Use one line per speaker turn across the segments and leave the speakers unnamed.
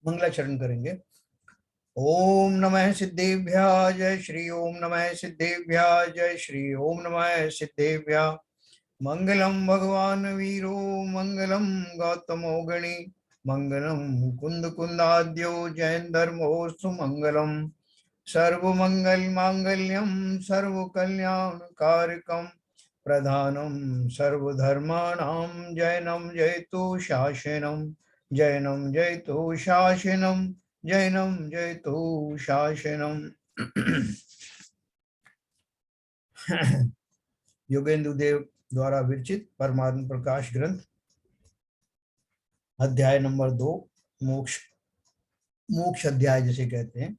मंगलाचरण करेंगे। ओम नमः सिद्धेभ्यः जय श्री ओम नमः सिद्धेभ्यः जय श्री ओम नमः सिद्धेभ्यः। मंगलम भगवान वीरो मंगलम गौतमो गणि मंगलम मुकुंद कुंदाद्यो जैन धर्मोस्तु मंगलम। सर्वमंगल मांगल्यम सर्व कल्याण कारकम प्रधानम सर्वधर्माणां जैनम जयतु शासनम जैनम जयतु शासनम जैनम जयतु शासनम। योगेंद्र देव द्वारा विरचित परमात्म प्रकाश ग्रंथ अध्याय नंबर 2 मोक्ष मोक्ष अध्याय जिसे कहते हैं,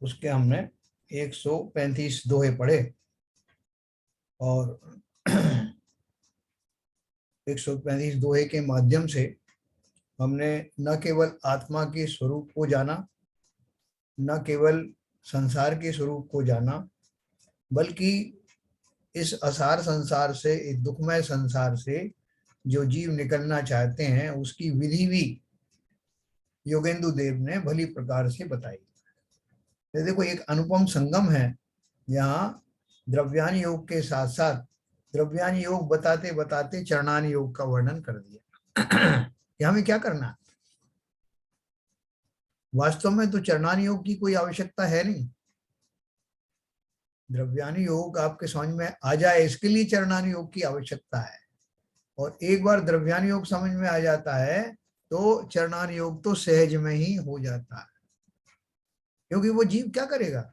उसके हमने 135 दोहे पढ़े और 135 दोहे के माध्यम से हमने न केवल आत्मा के स्वरूप को जाना, न केवल संसार के स्वरूप को जाना, बल्कि इस असार संसार से, इस दुखमय संसार से जो जीव निकलना चाहते हैं उसकी विधि भी योगेंद्र देव ने भली प्रकार से बताई। तो देखो, एक अनुपम संगम है। यहाँ द्रव्यान योग के साथ साथ द्रव्यान योग बताते बताते चरणान योग का वर्णन कर दिया कि हमें क्या करना है। वास्तव में तो चरणान योग की कोई आवश्यकता है नहीं। द्रव्यान योग आपके समझ में आ जाए, इसके लिए चरणान योग की आवश्यकता है। और एक बार द्रव्यान योग समझ में आ जाता है तो चरणान योग तो सहज में ही हो जाता है। क्योंकि वो जीव क्या करेगा,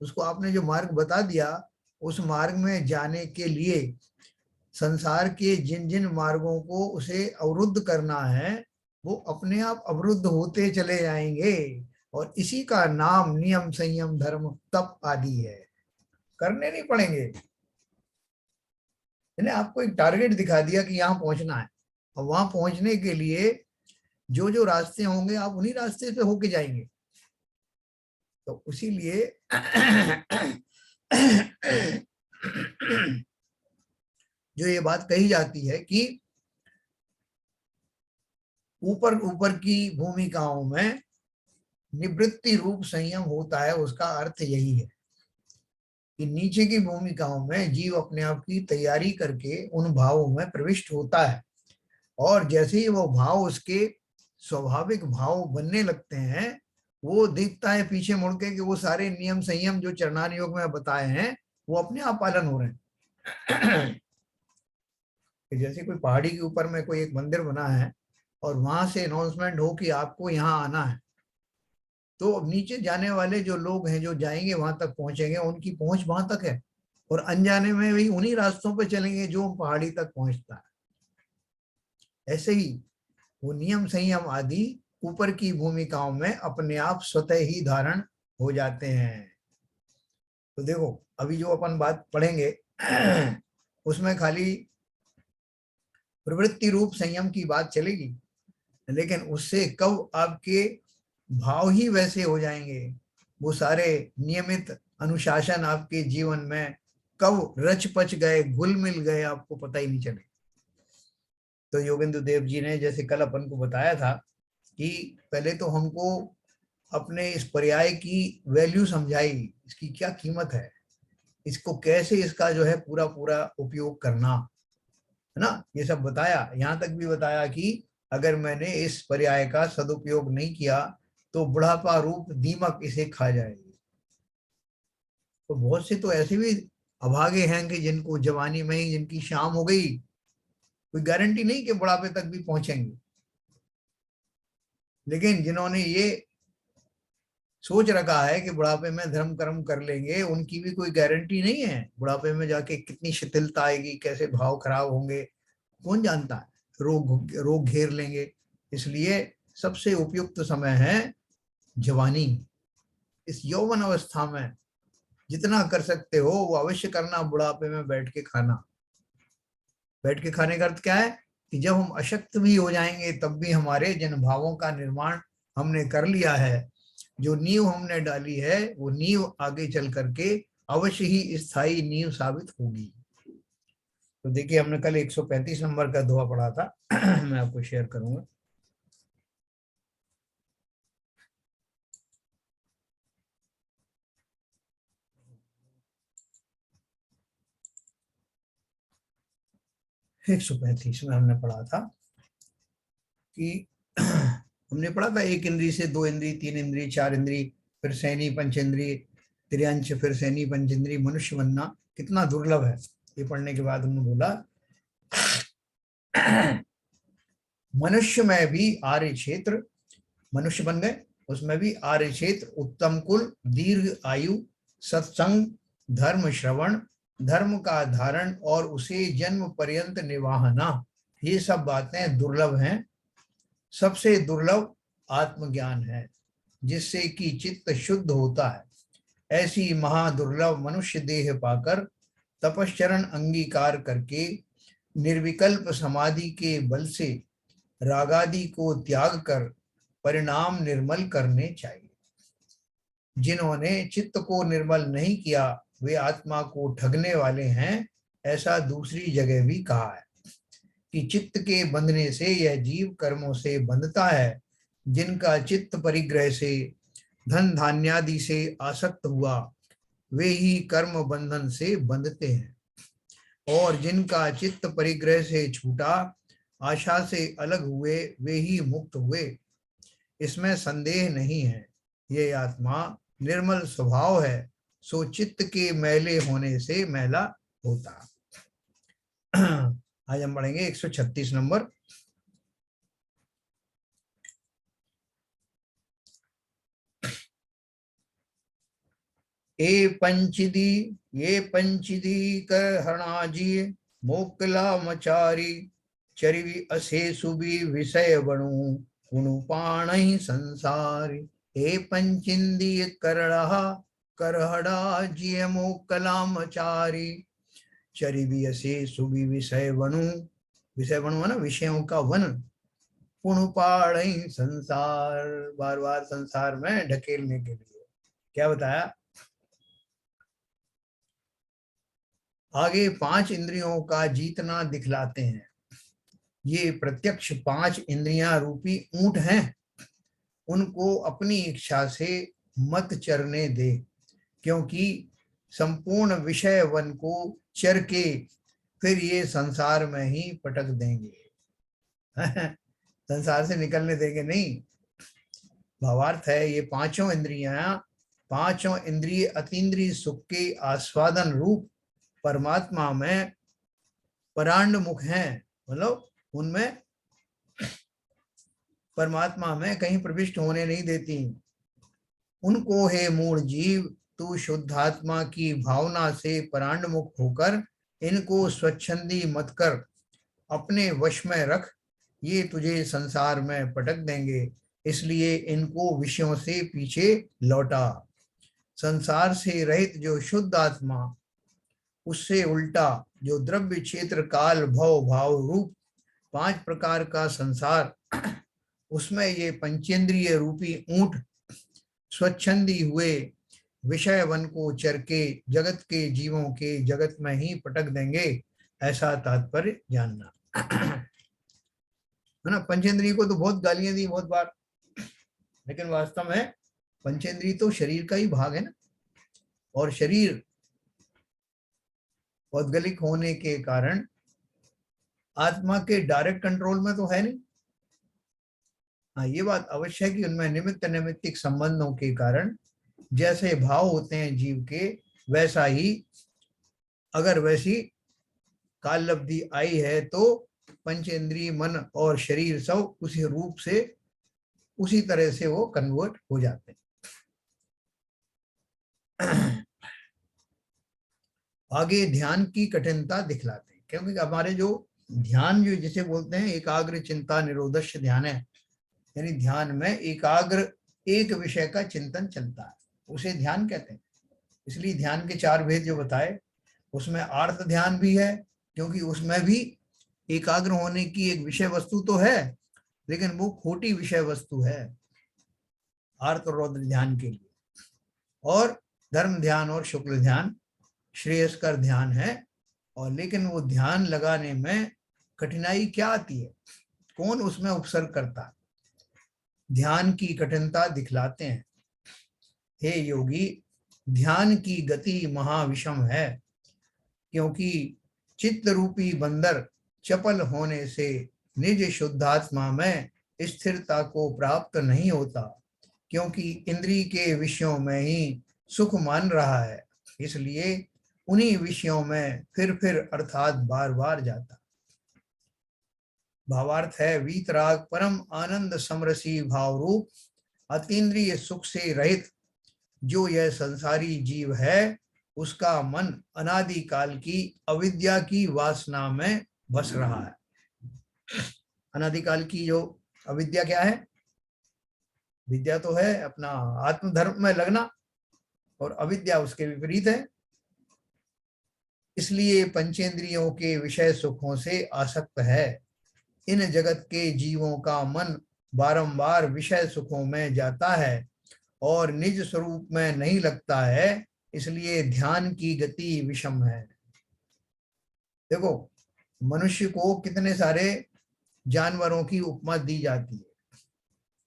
उसको आपने जो मार्ग बता दिया, उस मार्ग में जाने के लिए संसार के जिन जिन मार्गों को उसे अवरुद्ध करना है वो अपने आप अवरुद्ध होते चले जाएंगे। और इसी का नाम नियम संयम धर्म तप आदि है। करने नहीं पड़ेंगे। मैंने आपको एक टारगेट दिखा दिया कि यहाँ पहुंचना है, और वहां पहुंचने के लिए जो जो रास्ते होंगे आप उन्हीं रास्ते से होके जाएंगे। तो उसीलिए जो ये बात कही जाती है कि ऊपर ऊपर की भूमिकाओं में निवृत्ति रूप संयम होता है, उसका अर्थ यही है कि नीचे की भूमिकाओं में जीव अपने आप की तैयारी करके उन भावों में प्रविष्ट होता है। और जैसे ही वो भाव उसके स्वाभाविक भाव बनने लगते हैं, वो देखता है पीछे मुड़ के कि वो सारे नियम संयम जो चरणान योग में बताए हैं वो अपने आप पालन हो रहे हैं। जैसे कोई पहाड़ी के ऊपर में कोई एक मंदिर बना है और वहां से अनाउंसमेंट हो कि आपको यहाँ आना है, तो अब नीचे जाने वाले जो लोग हैं जो जाएंगे वहां तक पहुंचेंगे, उनकी पहुंच वहां तक है। और अनजाने में भी उन्हीं रास्तों पर चलेंगे जो पहाड़ी तक पहुंचता है। ऐसे ही वो नियम संयम आदि ऊपर की भूमिकाओं में अपने आप स्वतः ही धारण हो जाते हैं। तो देखो, अभी जो अपन बात पढ़ेंगे उसमें खाली प्रवृत्ति रूप संयम की बात चलेगी, लेकिन उससे कब आपके भाव ही वैसे हो जाएंगे, वो सारे नियमित अनुशासन आपके जीवन में कब रच पच गए, घुल मिल गए, आपको पता ही नहीं चले। तो योगेंद्र देव जी ने जैसे कल अपन को बताया था कि पहले तो हमको अपने इस पर्याय की वैल्यू समझाई, इसकी क्या कीमत है, इसको कैसे इसका जो है पूरा पूरा उपयोग करना है ना, ये सब बताया। यहाँ तक भी बताया कि अगर मैंने इस पर्याय का सदुपयोग नहीं किया तो बुढ़ापा रूप दीमक इसे खा जाएगी। तो बहुत से तो ऐसे भी अभागे हैं कि जिनको जवानी में ही जिनकी शाम हो गई, कोई गारंटी नहीं कि बुढ़ापे तक भी पहुंचेंगे। लेकिन जिन्होंने ये सोच रखा है कि बुढ़ापे में धर्म कर्म कर लेंगे, उनकी भी कोई गारंटी नहीं है बुढ़ापे में जाके कितनी शिथिलता आएगी, कैसे भाव खराब होंगे, कौन जानता है। रोग रोग घेर लेंगे। इसलिए सबसे उपयुक्त समय है जवानी। इस यौवन अवस्था में जितना कर सकते हो वो अवश्य करना। बुढ़ापे में बैठ के खाना, बैठ के खाने का अर्थ क्या है कि जब हम अशक्त भी हो जाएंगे तब भी हमारे जिन भावों का निर्माण हमने कर लिया है, जो नींव हमने डाली है, वो नींव आगे चल करके अवश्य ही स्थायी नींव साबित होगी। तो देखिए, हमने कल 135 नंबर का दोहा पढ़ा था। मैं आपको शेयर करूंगा। 135 में हमने पढ़ा था कि हमने पढ़ा था एक इंद्री से दो इंद्री, तीन इंद्री, चार इंद्री, फिर सैनी पंचेंद्री, त्रियंश, फिर सैनी पंचेंद्री, मनुष्य बनना कितना दुर्लभ है। ये पढ़ने के बाद हमने बोला मनुष्य में भी आर्य क्षेत्र, मनुष्य बन गए, उसमें भी आर्य क्षेत्र, उत्तम कुल, दीर्घ आयु, सत्संग, धर्म श्रवण, धर्म का धारण और उसे जन्म पर्यंत निवाहना, ये सब बातें दुर्लभ हैं। सबसे दुर्लभ आत्मज्ञान है जिससे कि चित्त शुद्ध होता है। ऐसी महादुर्लभ मनुष्य देह पाकर तपश्चरण अंगीकार करके निर्विकल्प समाधि के बल से रागादि को त्याग कर परिणाम निर्मल करने चाहिए। जिन्होंने चित्त को निर्मल नहीं किया वे आत्मा को ठगने वाले हैं, ऐसा दूसरी जगह भी कहा है कि चित्त के बंधने से यह जीव कर्मों से बंधता है। जिनका चित्त परिग्रह से धन धान्यादि से आसक्त हुआ वे ही कर्म बंधन से बंधते हैं, और जिनका चित्त परिग्रह से छूटा, आशा से अलग हुए, वे ही मुक्त हुए। इसमें संदेह नहीं है। ये आत्मा निर्मल स्वभाव है, सो चित्त के मैले होने से मैला होता। आज हम पढ़ेंगे 136 नंबर। ये पंचदी कर हरणाजी मोकला मचारी चरिवी असे सुबी विषय बणु कुणुपाण संसारी। हे पंचिंदी करहड़ा जिय मोकला मचारी चरिवी असे सुबी विषय बणु है ना विषयों का वन, पुणुपाड़ संसार, बार बार संसार में ढकेलने के लिए। क्या बताया आगे? 5 इंद्रियों का जीतना दिखलाते हैं। ये प्रत्यक्ष 5 इंद्रियां रूपी ऊंट हैं, उनको अपनी इच्छा से मत चरने दे, क्योंकि संपूर्ण विषय वन को चर के फिर ये संसार में ही पटक देंगे। संसार से निकलने देंगे नहीं। भावार्थ है ये पांचों इंद्रिय अतीन्द्रिय सुख के आस्वादन रूप परमात्मा में परांडमुख हैं, मतलब उनमें परमात्मा में कहीं प्रविष्ट होने नहीं देती। उनको हे मूढ़ जीव, तू शुद्धात्मा की भावना से परांडमुख होकर इनको स्वच्छंदी मत कर अपने वश में रख, ये तुझे संसार में पटक देंगे, इसलिए इनको विषयों से पीछे लौटा। संसार से रहित जो शुद्ध आत्मा, उससे उल्टा जो द्रव्य क्षेत्र काल भव भाव रूप 5 प्रकार का संसार, उसमें ये पंचेंद्रिय रूपी ऊंट स्वच्छंदी हुए विषय वन को चर के जगत के जीवों के जगत में ही पटक देंगे, ऐसा तात्पर्य जानना। है ना। पंचेंद्रिय को तो बहुत गालियां दी बहुत बार, लेकिन वास्तव में पंचेंद्रिय तो शरीर का ही भाग है ना, और शरीर पौद्गलिक होने के कारण आत्मा के डायरेक्ट कंट्रोल में तो है नहीं। हाँ, ये बात अवश्य है कि उनमें निमित्त नैमित्तिक संबंधों के कारण जैसे भाव होते हैं जीव के, वैसा ही अगर वैसी काललब्धि आई है तो पंचेंद्रिय मन और शरीर सब उसी रूप से उसी तरह से वो कन्वर्ट हो जाते हैं। आगे ध्यान की कठिनता दिखलाते हैं, क्योंकि हमारे जो ध्यान जो जिसे बोलते हैं एकाग्र चिंता निरोधस्य ध्यान है, यानी ध्यान में एकाग्र एक विषय का चिंतन चलता है, उसे ध्यान कहते हैं। इसलिए ध्यान के 4 भेद जो बताए, उसमें आर्त ध्यान भी है, क्योंकि उसमें भी एकाग्र होने की एक विषय वस्तु तो है, लेकिन वो खोटी विषय वस्तु है आर्त और रौद्र ध्यान के लिए। और धर्म ध्यान और शुक्ल ध्यान श्रेयस्कर ध्यान है, और लेकिन वो ध्यान लगाने में कठिनाई क्या आती है, कौन उसमें उपसर्ग करता है? ध्यान की कठिनता दिखलाते हैं। हे योगी, ध्यान की गति महाविषम है, क्योंकि चित्त रूपी बंदर चपल होने से निज शुद्धात्मा में स्थिरता को प्राप्त नहीं होता, क्योंकि इंद्रिय के विषयों में ही सुख मान रहा है, इसलिए उन्हीं विषयों में फिर अर्थात बार बार जाता। भावार्थ है, वीतराग परम आनंद समरसी भाव रूप अतीन्द्रिय सुख से रहित जो यह संसारी जीव है, उसका मन अनादिकाल की अविद्या की वासना में बस रहा है। अनादिकाल की जो अविद्या क्या है? विद्या तो है अपना आत्मधर्म में लगना, और अविद्या उसके विपरीत है। इसलिए पंचेंद्रियों के विषय सुखों से आसक्त है। इन जगत के जीवों का मन बारंबार विषय सुखों में जाता है और निज स्वरूप में नहीं लगता है, इसलिए ध्यान की गति विषम है। देखो, मनुष्य को कितने सारे जानवरों की उपमा दी जाती है,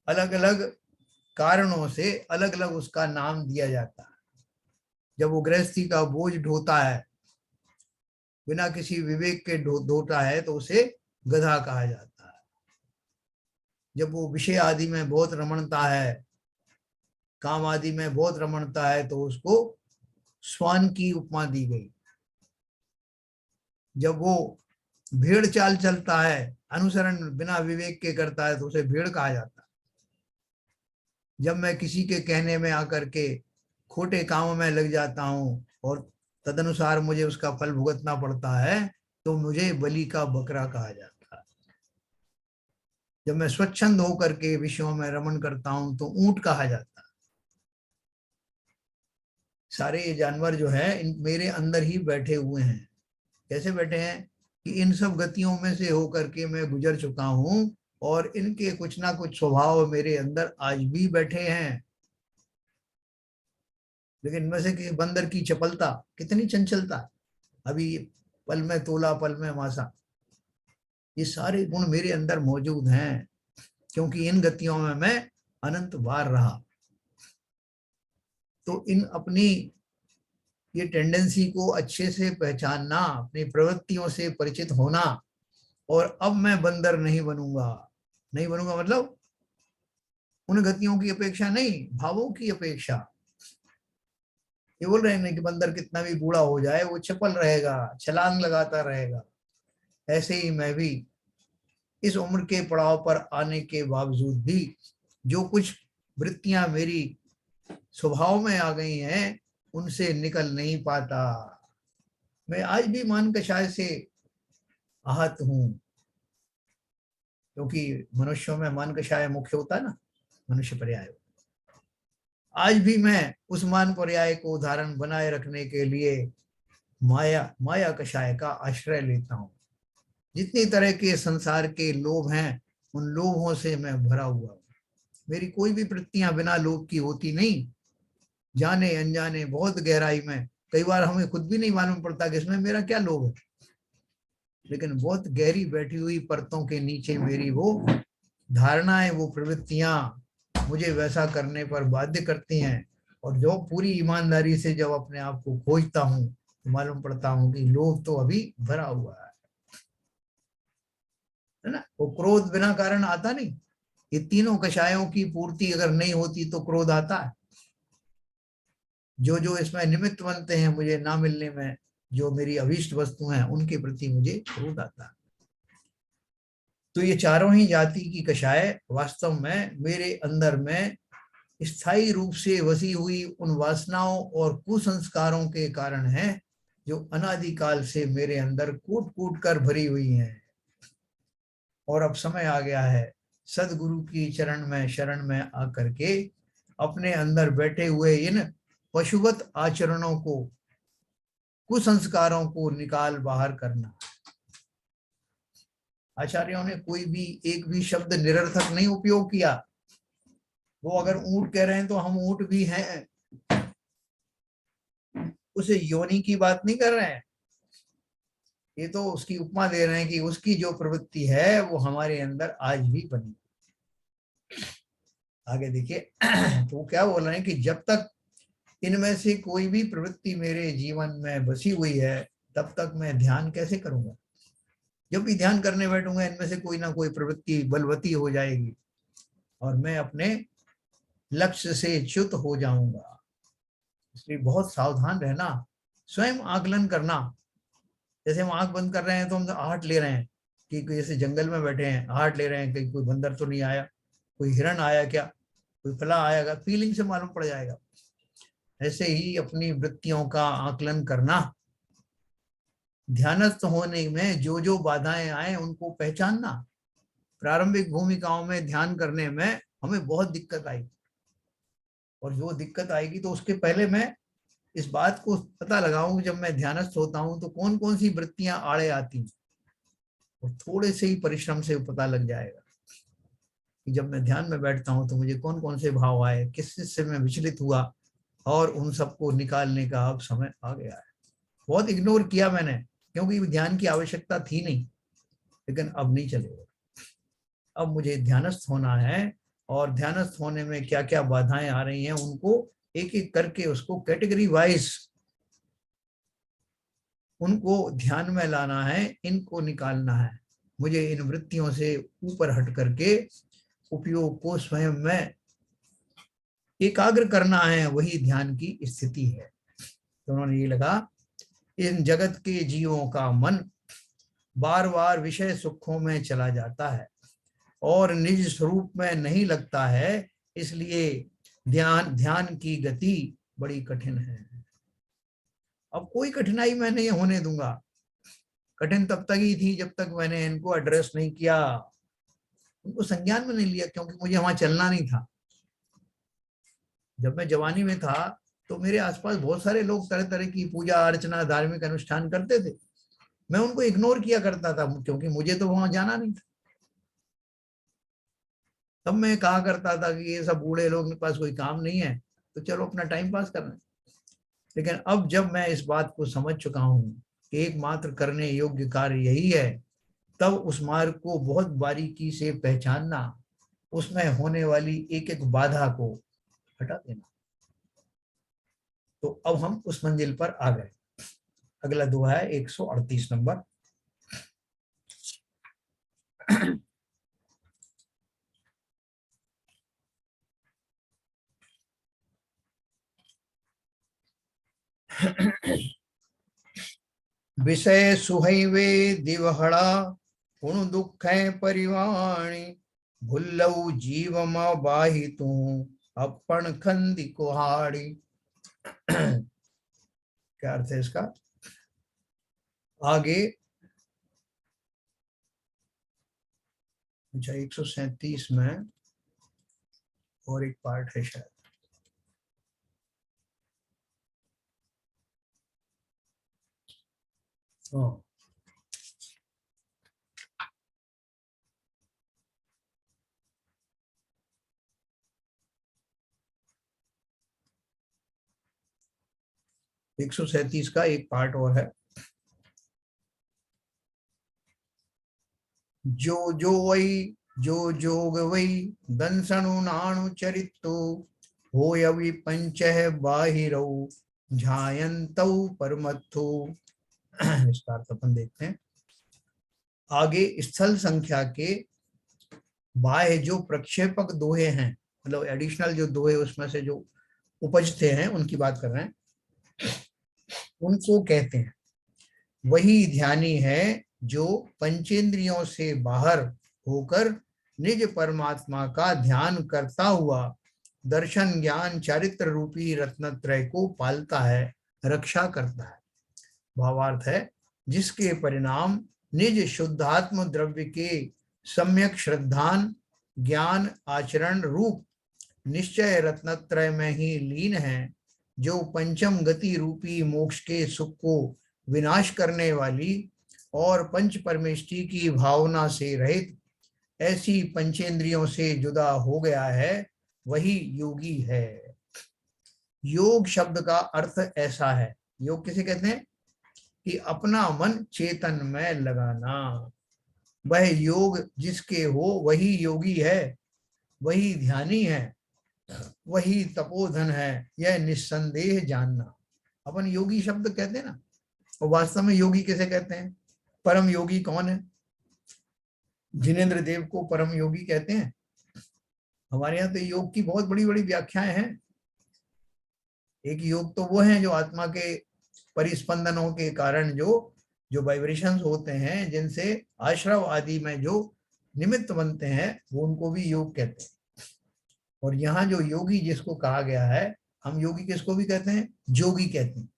अलग अलग कारणों से अलग अलग उसका नाम दिया जाता है। जब वो गृहस्थी का बोझ ढोता है, बिना किसी विवेक के ढोता है, तो उसे गधा कहा जाता है। जब वो विषय आदि में बहुत रमणता है, काम आदि में बहुत रमणता है, तो उसको स्वान की उपमा दी गई। जब वो भेड़ चाल चलता है, अनुसरण बिना विवेक के करता है, तो उसे भेड़ कहा जाता है। जब मैं किसी के कहने में आकर के खोटे कामों में लग जाता हूँ और तदनुसार मुझे उसका फल भुगतना पड़ता है, तो मुझे बलि का बकरा कहा जाता है। जब मैं स्वच्छंद होकर के विषयों में रमण करता हूं, तो ऊंट कहा जाता है। सारे ये जानवर जो है इन मेरे अंदर ही बैठे हुए हैं। कैसे बैठे हैं? कि इन सब गतियों में से होकर के मैं गुजर चुका हूं, और इनके कुछ ना कुछ स्वभाव मेरे अंदर आज भी बैठे हैं। लेकिन इनमें से कि बंदर की चपलता, कितनी चंचलता, अभी पल में तोला पल में मासा, ये सारे गुण मेरे अंदर मौजूद हैं, क्योंकि इन गतियों में मैं अनंत बार रहा। तो इन अपनी ये टेंडेंसी को अच्छे से पहचानना, अपनी प्रवृत्तियों से परिचित होना, और अब मैं बंदर नहीं बनूंगा। नहीं बनूंगा मतलब उन गतियों की अपेक्षा नहीं, भावों की अपेक्षा। ये बोल रहे हैं कि बंदर कितना भी बूढ़ा हो जाए वो चपल रहेगा, छलांग लगाता रहेगा। ऐसे ही मैं भी इस उम्र के पड़ाव पर आने के बावजूद भी जो कुछ वृत्तियां मेरी स्वभाव में आ गई हैं, उनसे निकल नहीं पाता। मैं आज भी मान कषाय से आहत हूं, क्योंकि मनुष्यों में मान कषाय मुख्य होता है ना, मनुष्य पर्याय। आज भी मैं उस मान पर्याय को उदाहरण बनाए रखने के लिए माया कषाय का आश्रय लेता हूं। जितनी तरह के संसार के लोभ हैं, उन लोभों से मैं भरा हुआ हूं। मेरी कोई भी वृत्तियां बिना लोभ की होती नहीं। जाने अनजाने बहुत गहराई में, कई बार हमें खुद भी नहीं मालूम पड़ता कि इसमें मेरा क्या लोभ है, लेकिन बहुत गहरी बैठी हुई परतों के नीचे मेरी वो धारणाएं, वो प्रवृत्तियां मुझे वैसा करने पर बाध्य करती हैं। और जो पूरी ईमानदारी से जब अपने आप को खोजता हूं, तो मालूम पड़ता हूं कि लोभ तो अभी भरा हुआ है ना। वो क्रोध बिना कारण आता नहीं। ये तीनों कषायों की पूर्ति अगर नहीं होती तो क्रोध आता है। जो जो इसमें निमित्त बनते हैं मुझे ना मिलने में, जो मेरी अभीष्ट वस्तु हैं, उनके प्रति मुझे क्रोध आता है। तो ये चारों ही जाति की कषाय वास्तव में मेरे अंदर में स्थायी रूप से वसी हुई उन वासनाओं और कुसंस्कारों के कारण है, जो अनादिकाल से मेरे अंदर कूट कूट कर भरी हुई हैं। और अब समय आ गया है सदगुरु की चरण में शरण में आकर के अपने अंदर बैठे हुए इन पशुवत आचरणों को, कुसंस्कारों को निकाल बाहर करना। आचार्यों ने कोई भी एक भी शब्द निरर्थक नहीं उपयोग किया। वो अगर ऊंट कह रहे हैं तो हम ऊंट भी हैं, उसे योनि की बात नहीं कर रहे हैं। ये तो उसकी उपमा दे रहे हैं कि उसकी जो प्रवृत्ति है वो हमारे अंदर आज भी बनी। आगे देखिए, तो वो क्या बोल रहे हैं कि जब तक इनमें से कोई भी प्रवृत्ति मेरे जीवन में बसी हुई है, तब तक मैं ध्यान कैसे करूंगा। जब भी ध्यान करने बैठूंगा इनमें से कोई ना कोई प्रवृत्ति बलवती हो जाएगी और मैं अपने लक्ष्य से च्युत हो जाऊंगा। इसलिए बहुत सावधान रहना, स्वयं आकलन करना। जैसे हम आंख बंद कर रहे हैं तो हम आहट ले रहे हैं कि जैसे जंगल में बैठे हैं, आहट ले रहे हैं कहीं कोई बंदर तो नहीं आया, कोई हिरण आया क्या, कोई फला आएगा, फीलिंग से मालूम पड़ जाएगा। ऐसे ही अपनी वृत्तियों का आकलन करना, ध्यानस्थ होने में जो जो बाधाएं आए उनको पहचानना। प्रारंभिक भूमिकाओं में ध्यान करने में हमें बहुत दिक्कत आई, और जो दिक्कत आएगी तो उसके पहले मैं इस बात को पता लगाऊं जब मैं ध्यानस्थ होता हूं तो कौन कौन सी वृत्तियां आड़े आती हैं, और थोड़े से ही परिश्रम से पता लग जाएगा कि जब मैं ध्यान में बैठता हूं तो मुझे कौन कौन से भाव आए, किस चीज से मैं विचलित हुआ, और उन सबको निकालने का अब समय आ गया है। बहुत इग्नोर किया मैंने क्योंकि ध्यान की आवश्यकता थी नहीं, लेकिन अब नहीं चलेगा। अब मुझे ध्यानस्थ होना है, और ध्यानस्थ होने में क्या क्या बाधाएं आ रही हैं उनको एक एक करके उसको कैटेगरी वाइज उनको ध्यान में लाना है, इनको निकालना है। मुझे इन वृत्तियों से ऊपर हट करके उपयोग को स्वयं में एकाग्र करना है, वही ध्यान की स्थिति है। तो उन्होंने ये लगा, इन जगत के जीवों का मन बार बार विषय सुखों में चला जाता है और निज स्वरूप में नहीं लगता है, इसलिए ध्यान की गति बड़ी कठिन है। अब कोई कठिनाई मैं नहीं होने दूंगा। कठिन तब तक ही थी जब तक मैंने इनको एड्रेस नहीं किया, उनको संज्ञान में नहीं लिया, क्योंकि मुझे वहां चलना नहीं था। जब मैं जवानी में था तो मेरे आसपास बहुत सारे लोग तरह तरह की पूजा अर्चना धार्मिक अनुष्ठान करते थे, मैं उनको इग्नोर किया करता था क्योंकि मुझे तो वहां जाना नहीं था। तब मैं कहा करता था कि ये सब बूढ़े लोग के पास कोई काम नहीं है तो चलो अपना टाइम पास कर रहे हैं। लेकिन अब जब मैं इस बात को समझ चुका हूं कि एकमात्र करने योग्य कार्य यही है, तब उस मार्ग को बहुत बारीकी से पहचानना, उसमें होने वाली एक एक बाधा को हटा देना। तो अब हम उस मंजिल पर आ गए। अगला दुआ है 138 नंबर। विषय सुहैवे दिवहड़ा पुण दुख परिवाणी भुल्लऊ जीवम बाहि तू अपन खंदी कुहाड़ी। क्या अर्थ है इसका? आगे अच्छा 137 में और एक पार्ट है शायद। हाँ 137 का एक पार्ट और है। जो जो वही जो जोग वही दंसणु नाणु चरितो हो यवि पंच बाहिरौ झायंतौ परमत्थु। इसका अर्थ अपन देखते हैं। आगे स्थल संख्या के बाह्य जो प्रक्षेपक दोहे हैं, मतलब एडिशनल जो दोहे उसमें से जो उपजते हैं उनकी बात कर रहे हैं, उनको कहते हैं वही ध्यानी है जो पंचेंद्रियों से बाहर होकर निज परमात्मा का ध्यान करता हुआ दर्शन ज्ञान चारित्र रूपी रत्नत्रय को पालता है, रक्षा करता है। भावार्थ है जिसके परिणाम निज शुद्धात्म द्रव्य के सम्यक श्रद्धान ज्ञान आचरण रूप निश्चय रत्नत्रय में ही लीन है, जो पंचम गति रूपी मोक्ष के सुख को विनाश करने वाली और पंच परमेष्टि की भावना से रहित ऐसी पंचेंद्रियों से जुदा हो गया है, वही योगी है। योग शब्द का अर्थ ऐसा है, योग किसे कहते हैं कि अपना मन चेतन में लगाना। वह योग जिसके हो वही योगी है, वही ध्यानी है, वही तपोधन है, यह निस्संदेह जानना। अपन योगी शब्द कहते हैं ना, और वास्तव में योगी किसे कहते हैं? परम योगी कौन है? जिनेंद्र देव को परम योगी कहते हैं। हमारे यहाँ तो योग की बहुत बड़ी बड़ी व्याख्याएं हैं। एक योग तो वो है जो आत्मा के परिस्पंदनों के कारण जो जो वाइब्रेशंस होते हैं, जिनसे आश्रव आदि में जो निमित्त बनते हैं, वो उनको भी योग कहते हैं। और यहाँ जो योगी जिसको कहा गया है, हम योगी किसको भी कहते हैं? जोगी कहते हैं।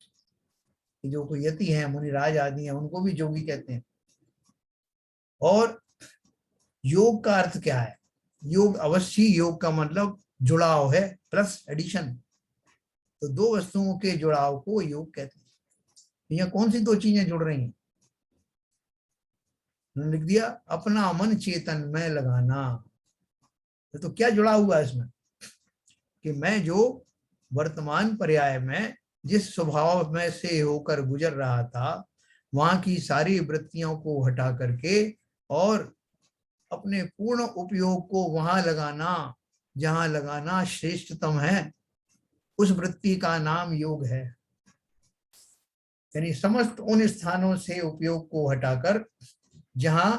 जो कोई यति हैं, मुनिराज आदि हैं, उनको भी जोगी कहते हैं। और योग का अर्थ क्या है? योग अवश्य, योग का मतलब जुड़ाव है, प्लस एडिशन। तो दो वस्तुओं के जुड़ाव को योग कहते हैं। यहाँ कौन सी दो चीजें जुड़ रही हैं? लिख दिया, अपना मन चेतन में लगाना। तो क्या जुड़ा हुआ है इसमें? कि मैं जो वर्तमान पर्याय में जिस स्वभाव में से होकर गुजर रहा था, वहां की सारी वृत्तियों को हटा करके और अपने पूर्ण उपयोग को वहां लगाना जहां लगाना श्रेष्ठतम है, उस वृत्ति का नाम योग है। यानी समस्त उन स्थानों से उपयोग को हटाकर जहां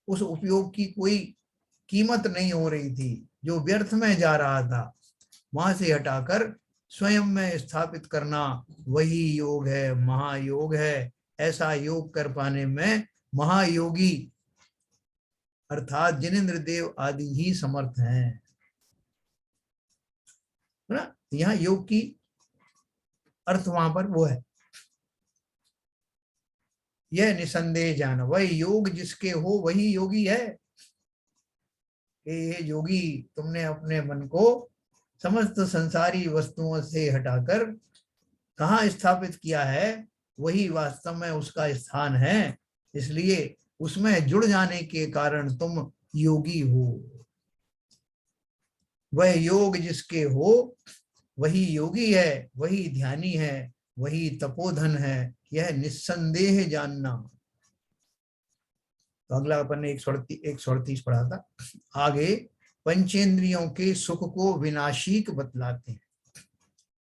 उस उपयोग की कोई कीमत नहीं हो रही थी, जो व्यर्थ में जा रहा था, वहां से हटाकर स्वयं में स्थापित करना, वही योग है, महायोग है। ऐसा योग कर पाने में महायोगी अर्थात जिनेंद्र देव आदि ही समर्थ हैं, है ना। यहाँ योग की अर्थ वहां पर वो है, यह निसंदेह जान, वह योग जिसके हो वही योगी है। ये योगी, तुमने अपने मन को समस्त संसारी वस्तुओं से हटाकर कहाँ स्थापित किया है, वही वास्तव में उसका स्थान है। इसलिए उसमें जुड़ जाने के कारण तुम योगी हो। वह योग जिसके हो वही योगी है, वही ध्यानी है, वही तपोधन है, यह निस्संदेह जानना। तो अगला अपन ने 138 पढ़ा था। आगे पंचेंद्रियों के सुख को विनाशिक बतलाते हैं।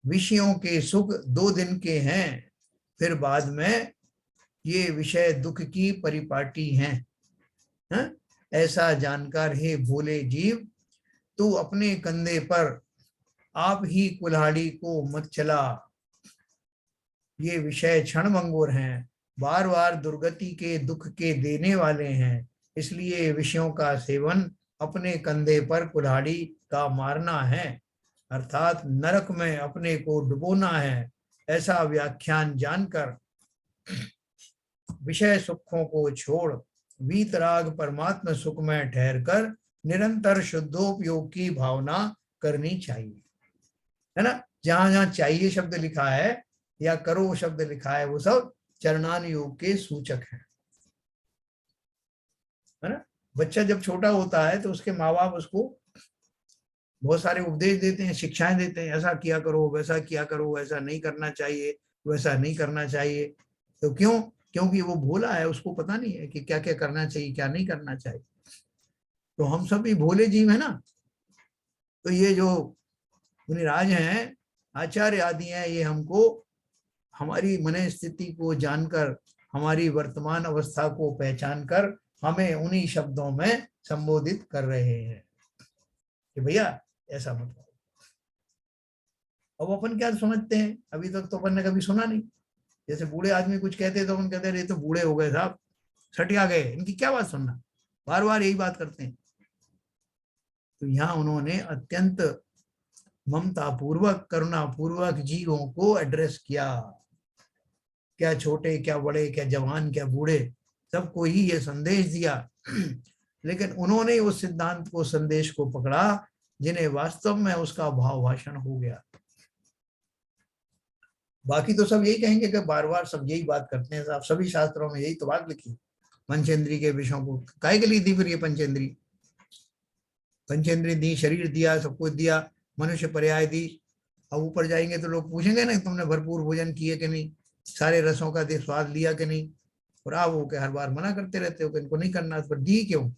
विषयों के सुख 2 दिन के हैं, फिर बाद में ये विषय दुख की परिपाटी हैं। है? ऐसा जानकर हे भोले जीव, तू अपने कंधे पर आप ही कुल्हाड़ी को मत चला। ये विषय क्षणभंगुर हैं, बार बार दुर्गति के दुख के देने वाले हैं। इसलिए विषयों का सेवन अपने कंधे पर कुल्हाड़ी का मारना है, अर्थात नरक में अपने को डुबोना है। ऐसा व्याख्यान जानकर विषय सुखों को छोड़ वीतराग परमात्मा सुख में ठहरकर निरंतर शुद्धोपयोग की भावना करनी चाहिए, है ना। जहां जहां चाहिए शब्द लिखा है या करो शब्द लिखा है, वो सब चरणान योग के सूचक हैं, है ना। बच्चा जब छोटा होता है तो उसके माँ बाप उसको बहुत सारे उपदेश देते हैं, शिक्षाएं देते हैं, ऐसा किया करो, वैसा किया करो, ऐसा नहीं करना चाहिए, वैसा नहीं करना चाहिए। तो क्यों? क्योंकि वो भोला है, उसको पता नहीं है कि क्या क्या करना चाहिए, क्या नहीं करना चाहिए। तो हम सब भी भोले जीव है ना। तो ये जो मुनिराज हैं, आचार्य आदि हैं, ये हमको हमारी मन स्थिति को जानकर, हमारी वर्तमान अवस्था को पहचान कर हमें उन्हीं शब्दों में संबोधित कर रहे हैं कि भैया ऐसा मत करो। अब अपन क्या समझते हैं, अभी तक तो अपन ने कभी सुना नहीं। जैसे बूढ़े आदमी कुछ कहते तो अपन कहते रहे तो बूढ़े हो गए साहब, सटिया गए, इनकी क्या बात सुनना, बार बार यही बात करते हैं। तो यहाँ उन्होंने अत्यंत ममता पूर्वक, करुणा पूर्वक जीवों को एड्रेस किया। क्या छोटे, क्या बड़े, क्या जवान, क्या बूढ़े, सबको ही ये संदेश दिया। लेकिन उन्होंने उस सिद्धांत को, संदेश को पकड़ा जिन्हें वास्तव में उसका भाव भाषण हो गया। बाकी तो सब यही कहेंगे कि बार बार सब यही बात करते हैं साहब, सभी शास्त्रों में यही तो बात लिखी, पंचेंद्री के विषयों को काहे के लिए दी फिर ये पंचेंद्री? पंचेंद्री दी, शरीर दिया, सब कुछ दिया, मनुष्य पर्याय दी। अब ऊपर जाएंगे तो लोग पूछेंगे ना, तुमने भरपूर भोजन किए कि नहीं, सारे रसों का स्वाद लिया कि नहीं, और आप हो के हर बार मना करते रहते हो कि इनको नहीं करना, पर दी क्यों?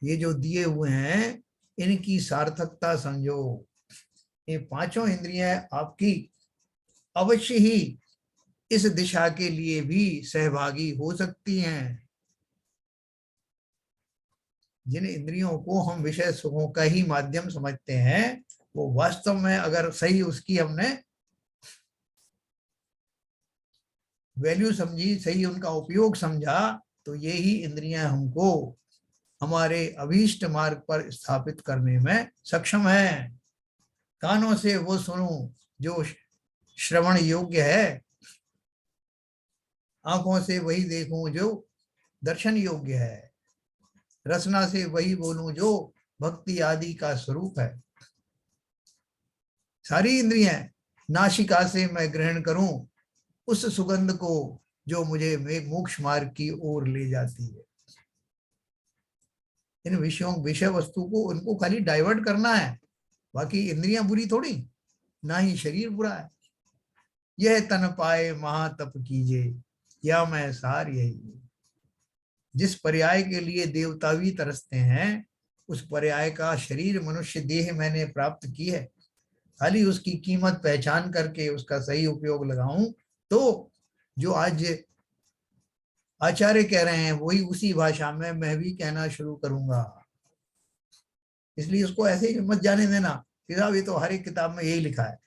ये जो दिए हुए हैं इनकी सार्थकता समझो। ये 5 इंद्रियां आपकी अवश्य ही इस दिशा के लिए भी सहभागी हो सकती हैं। जिन इंद्रियों को हम विषय सुखों का ही माध्यम समझते हैं, वो वास्तव में अगर सही उसकी हमने वैल्यू समझी, सही उनका उपयोग समझा, तो ये ही इंद्रियां हमको हमारे अभीष्ट मार्ग पर स्थापित करने में सक्षम है। कानों से वो सुनूं जो श्रवण योग्य है, आंखों से वही देखूं जो दर्शन योग्य है, रसना से वही बोलूं जो भक्ति आदि का स्वरूप है। सारी इंद्रियां, नासिका से मैं ग्रहण करूं उस सुगंध को जो मुझे मोक्ष मार्ग की ओर ले जाती है। इन विषयों विषय वस्तु को उनको खाली डाइवर्ट करना है, बाकी इंद्रियां बुरी थोड़ी, ना ही शरीर बुरा है। यह तन पाए महातप कीजिए, या मैं सार यही। जिस पर्याय के लिए देवता भी तरसते हैं, उस पर्याय का शरीर मनुष्य देह मैंने प्राप्त की है। खाली उसकी कीमत पहचान करके उसका सही उपयोग लगाऊं तो जो आज आचार्य कह रहे हैं वही उसी भाषा में मैं भी कहना शुरू करूंगा। इसलिए उसको ऐसे ही मत जाने देना कि साहब ये तो हर एक किताब में यही लिखा है।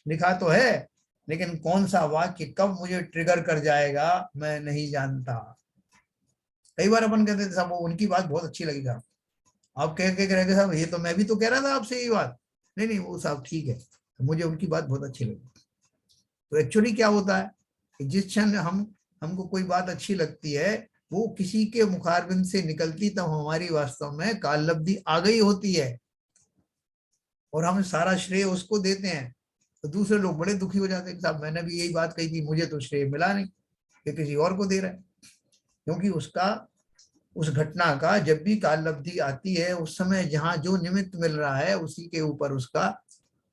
लिखा तो है, लेकिन कौन सा वाक्य कब मुझे ट्रिगर कर जाएगा मैं नहीं जानता। कई बार अपन कहते थे साहब वो उनकी बात बहुत अच्छी लगी साहब, आप कह के रह गए साहब ये तो मैं भी तो कह रहा था आपसे यही बात। नहीं नहीं वो साहब ठीक है, तो मुझे उनकी बात बहुत अच्छी लगी। तो एक्चुअली क्या होता है कि जिस क्षण हमको कोई बात अच्छी लगती है, वो किसी के मुखारबिंद से निकलती तब हमारी वास्तव में काललब्धि आ गई होती है, और हम सारा श्रेय उसको देते हैं। तो दूसरे लोग बड़े दुखी हो जाते हैं, साहब मैंने भी यही बात कही थी, मुझे तो श्रेय मिला नहीं, ये किसी और को दे रहा है। क्योंकि उसका उस घटना का जब भी काललब्धि आती है, उस समय जहां जो निमित्त मिल रहा है उसी के ऊपर उसका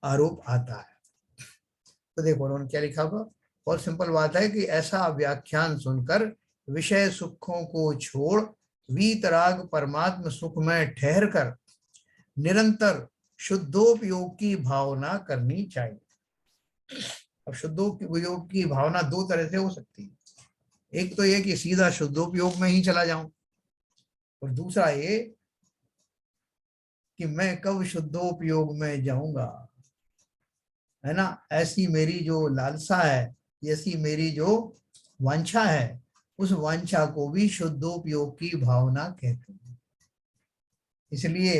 आरोप आता है। तो देखो उन्होंने क्या लिखा हुआ, और सिंपल बात है कि ऐसा व्याख्यान सुनकर विषय सुखों को छोड़ वीतराग परमात्म सुख में ठहर कर निरंतर शुद्धोपयोग की भावना करनी चाहिए। अब शुद्धोपयोग की भावना दो तरह से हो सकती है। एक तो ये कि सीधा शुद्धोपयोग में ही चला जाऊं, और दूसरा ये कि मैं कब शुद्धोपयोग में जाऊंगा, है ना। ऐसी मेरी जो लालसा है, ऐसी मेरी जो वांछा है, उस वांछा को भी शुद्धोपयोग की भावना कहते हैं। इसलिए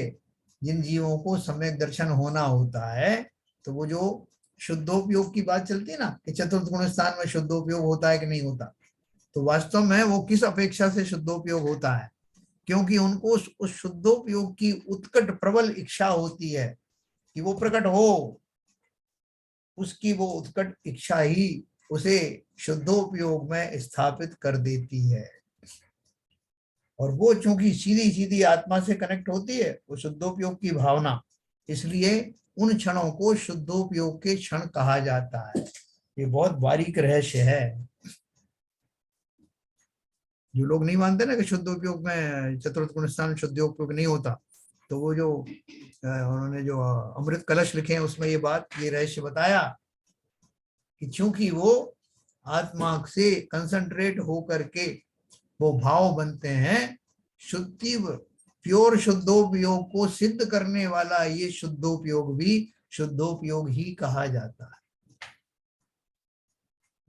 जिन जीवों को सम्यक दर्शन होना होता है, तो वो जो शुद्धोपयोग की बात चलती है ना कि चतुर्थ गुण स्थान में शुद्धोपयोग होता है कि नहीं होता, तो वास्तव में वो किस अपेक्षा से शुद्धोपयोग होता है, क्योंकि उनको उस शुद्धोपयोग की उत्कट प्रबल इच्छा होती है कि वो प्रकट हो। उसकी वो उत्कट इच्छा ही उसे शुद्धोपयोग में स्थापित कर देती है, और वो चूंकि सीधी सीधी आत्मा से कनेक्ट होती है वो शुद्धोपयोग की भावना, इसलिए उन क्षणों को शुद्धोपयोग के क्षण कहा जाता है। ये बहुत बारीक रहस्य है। जो लोग नहीं मानते ना कि शुद्धोपयोग में चतुर्थ गुण स्थान शुद्धोपयोग नहीं होता, तो वो जो उन्होंने जो अमृत कलश लिखे हैं उसमें ये बात, ये रहस्य बताया कि चूंकि वो आत्मा से कंसंट्रेट होकर के वो भाव बनते हैं, शुद्धि प्योर शुद्धोपयोग को सिद्ध करने वाला ये शुद्धोपयोग भी शुद्धोपयोग ही कहा जाता है।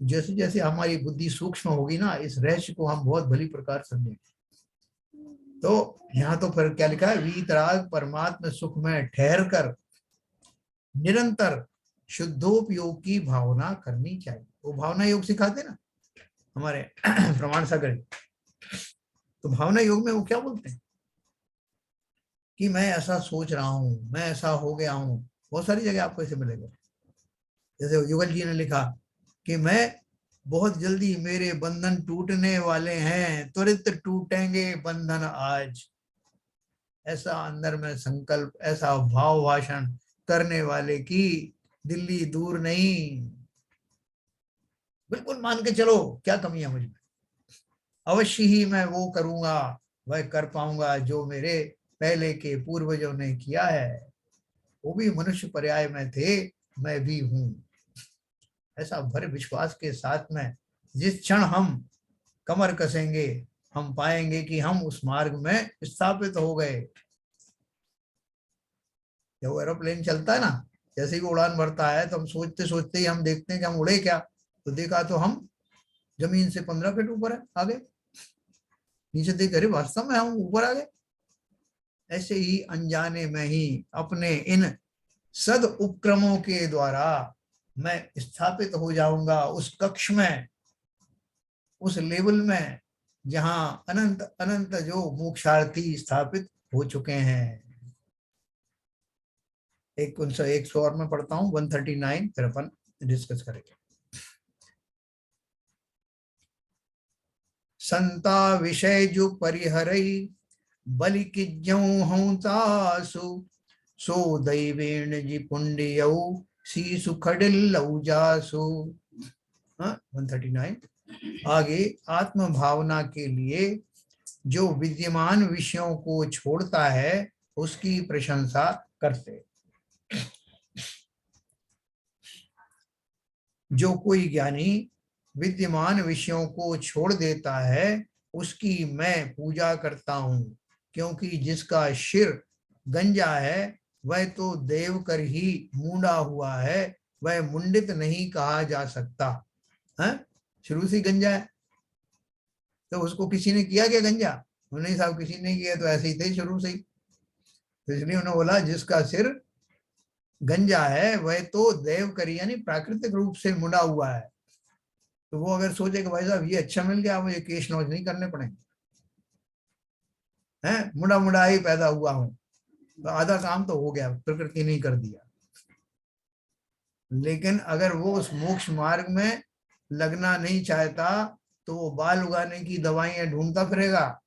जैसे जैसे हमारी बुद्धि सूक्ष्म होगी ना, इस रहस्य को हम बहुत भली प्रकार समझेंगे। तो यहाँ तो फिर क्या लिखा है, वीतराग परमात्मा सुख में ठहर कर निरंतर शुद्धोपयोग की भावना करनी चाहिए। वो भावना योग सिखाते ना हमारे प्रमाण सागर। तो भावना योग में वो क्या बोलते हैं कि मैं ऐसा सोच रहा हूं, मैं ऐसा हो गया हूं। बहुत सारी जगह आपको ऐसे मिलेगा। जैसे युगल जी ने लिखा कि मैं बहुत जल्दी मेरे बंधन टूटने वाले हैं, त्वरित टूटेंगे बंधन आज। ऐसा अंदर में संकल्प, ऐसा भाव भाषण करने वाले की दिल्ली दूर नहीं। बिल्कुल मान के चलो क्या कमी है मुझ में, अवश्य ही मैं वो करूंगा, वह कर पाऊंगा जो मेरे पहले के पूर्वजों ने किया है। वो भी मनुष्य पर्याय में थे, मैं भी हूं। ऐसा भरे विश्वास के साथ में जिस क्षण हम कमर कसेंगे हम पाएंगे कि हम उस मार्ग में स्थापित हो गए। जब एरोप्लेन चलता है ना, जैसे ही वो उड़ान भरता है तो हम सोचते सोचते ही हम देखते हैं कि हम उड़े क्या, तो देखा तो हम जमीन से 15 फीट ऊपर है, आगे नीचे देख अरे वास्तव में हम ऊपर आ गए। ऐसे ही अनजाने में ही अपने इन सद उपक्रमों के द्वारा मैं स्थापित हो जाऊंगा उस कक्ष में, उस लेवल में जहां अनंत अनंत जो मोक्षार्थी स्थापित हो चुके हैं। एक सौ और मैं पढ़ता हूं 139, फिर अपन डिस्कस करेंगे। संता विषय जो परिहरई बलि की ज्यों हूं तासु सो दैवेण जी पुण्यौ शीसु खडिल जासु। 139 आगे, आत्म भावना के लिए जो विद्यमान विषयों को छोड़ता है उसकी प्रशंसा करते। जो कोई ज्ञानी विद्यमान विषयों को छोड़ देता है उसकी मैं पूजा करता हूं, क्योंकि जिसका सिर गंजा है वह तो देव कर ही मुंडा हुआ है, वह मुंडित नहीं कहा जा सकता है। शुरू से गंजा है तो उसको किसी ने किया क्या गंजा? नहीं साहब, किसी ने किया, तो ऐसे ही थे शुरू से ही। तो इसलिए उन्होंने बोला जिसका सिर गंजा है वह तो देव करी यानी प्राकृतिक रूप से मुड़ा हुआ है। तो वो अगर सोचे कि भाई साहब ये अच्छा मिल गया, मुझे केश नौच नहीं करने पड़ेंगे, हैं मुड़ा मुड़ा ही पैदा हुआ हूं, तो आधा काम तो हो गया, प्रकृति ने कर दिया। लेकिन अगर वो उस मोक्ष मार्ग में लगना नहीं चाहता तो वो बाल उगाने की दवाइयां ढूंढता फिरेगा।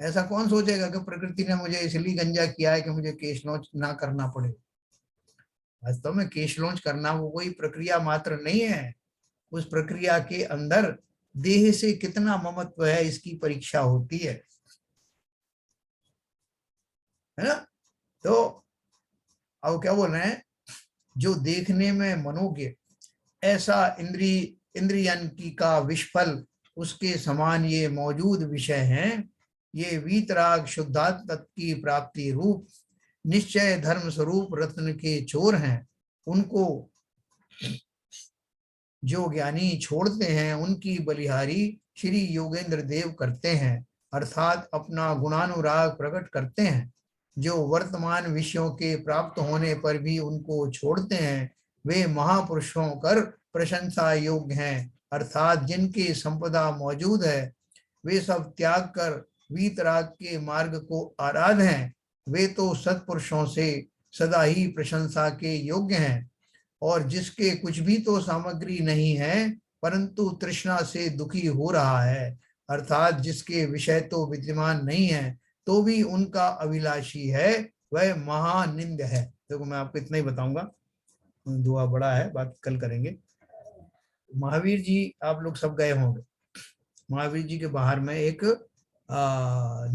ऐसा कौन सोचेगा कि प्रकृति ने मुझे इसलिए गंजा किया है कि मुझे केश नौच ना करना पड़े। वास्तव में केश नौच करना वो कोई प्रक्रिया मात्र नहीं है, उस प्रक्रिया के अंदर देह से कितना ममत्व है इसकी परीक्षा होती है ना। तो अब क्या बोल रहे हैं, जो देखने में मनोज्ञ ऐसा इंद्रियन की का विषफल उसके समान ये मौजूद विषय हैं, ये वीतराग शुद्धात्म की प्राप्ति रूप निश्चय धर्म स्वरूप रत्न के चोर हैं। उनको जो ज्ञानी छोड़ते हैं उनकी बलिहारी श्री योगेंद्र देव करते हैं, अर्थात अपना गुणानुराग प्रकट करते हैं। जो वर्तमान विषयों के प्राप्त होने पर भी उनको छोड़ते हैं वे महापुरुषों कर प्रशंसा योग्य हैं, अर्थात जिनकी संपदा मौजूद है वे सब त्याग कर वीतराग के मार्ग को आराध हैं। वे तो सत्पुरुषों से सदा ही प्रशंसा के योग्य हैं। और जिसके कुछ भी तो सामग्री नहीं है परंतु तृष्णा से दुखी हो रहा है, अर्थात जिसके विषय तो विद्यमान नहीं है तो भी उनका अभिलाषी है, वह महानिंद है। देखो मैं आपको इतना ही बताऊंगा, दुआ बड़ा है, बात कल करेंगे। महावीर जी आप लोग सब गए होंगे, महावीर जी के बाहर में एक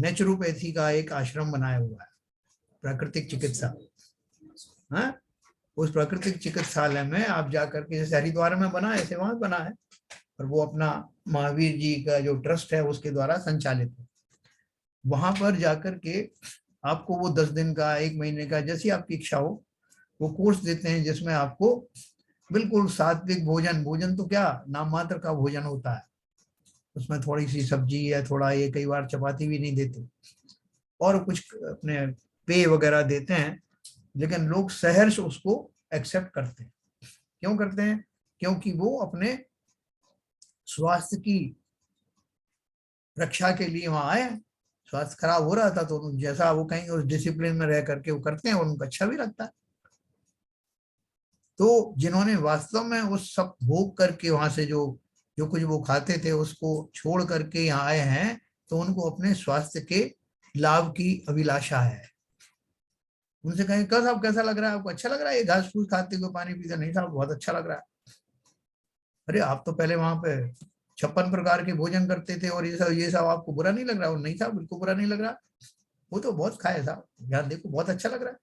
नेचुरोपैथी का एक आश्रम बनाया हुआ है, प्राकृतिक चिकित्सा। हाँ, उस प्राकृतिक चिकित्सालय में आप जाकर के, जैसे हरिद्वार में बना है ऐसे वहां बना है, और वो अपना महावीर जी का जो ट्रस्ट है उसके द्वारा संचालित है। वहां पर जाकर के आपको वो 10 दिन का 1 महीने का जैसी आपकी इच्छा हो वो कोर्स देते हैं, जिसमें आपको बिल्कुल सात्विक भोजन, भोजन तो क्या नाम मात्र का भोजन होता है, उसमें थोड़ी सी सब्जी या थोड़ा ये, कई बार चपाती भी नहीं देते, और कुछ अपने पेय वगैरह देते हैं, लेकिन लोग सहर्ष उसको एक्सेप्ट करते हैं। क्यों करते हैं? क्योंकि वो अपने स्वास्थ्य की रक्षा के लिए वहां आए। स्वास्थ्य खराब हो रहा था तो जैसा वो कहेंगे उस डिसिप्लिन में रह करके वो करते हैं और उनको अच्छा भी लगता है। तो जिन्होंने वास्तव में उस सब भोग करके वहां से जो जो कुछ वो खाते थे उसको छोड़ करके यहाँ आए हैं, तो उनको अपने स्वास्थ्य के लाभ की अभिलाषा है। उनसे कहें कल साहब कैसा लग रहा है आपको, अच्छा लग रहा है ये घास फूस खाते हुए पानी पीते? नहीं साहब बहुत अच्छा लग रहा है। अरे आप तो पहले वहां पे 56 प्रकार के भोजन करते थे और ये सब आपको बुरा नहीं लग रहा? और नहीं साहब बिल्कुल बुरा नहीं लग रहा, वो तो बहुत खाए साहब, यार देखो बहुत अच्छा लग रहा है।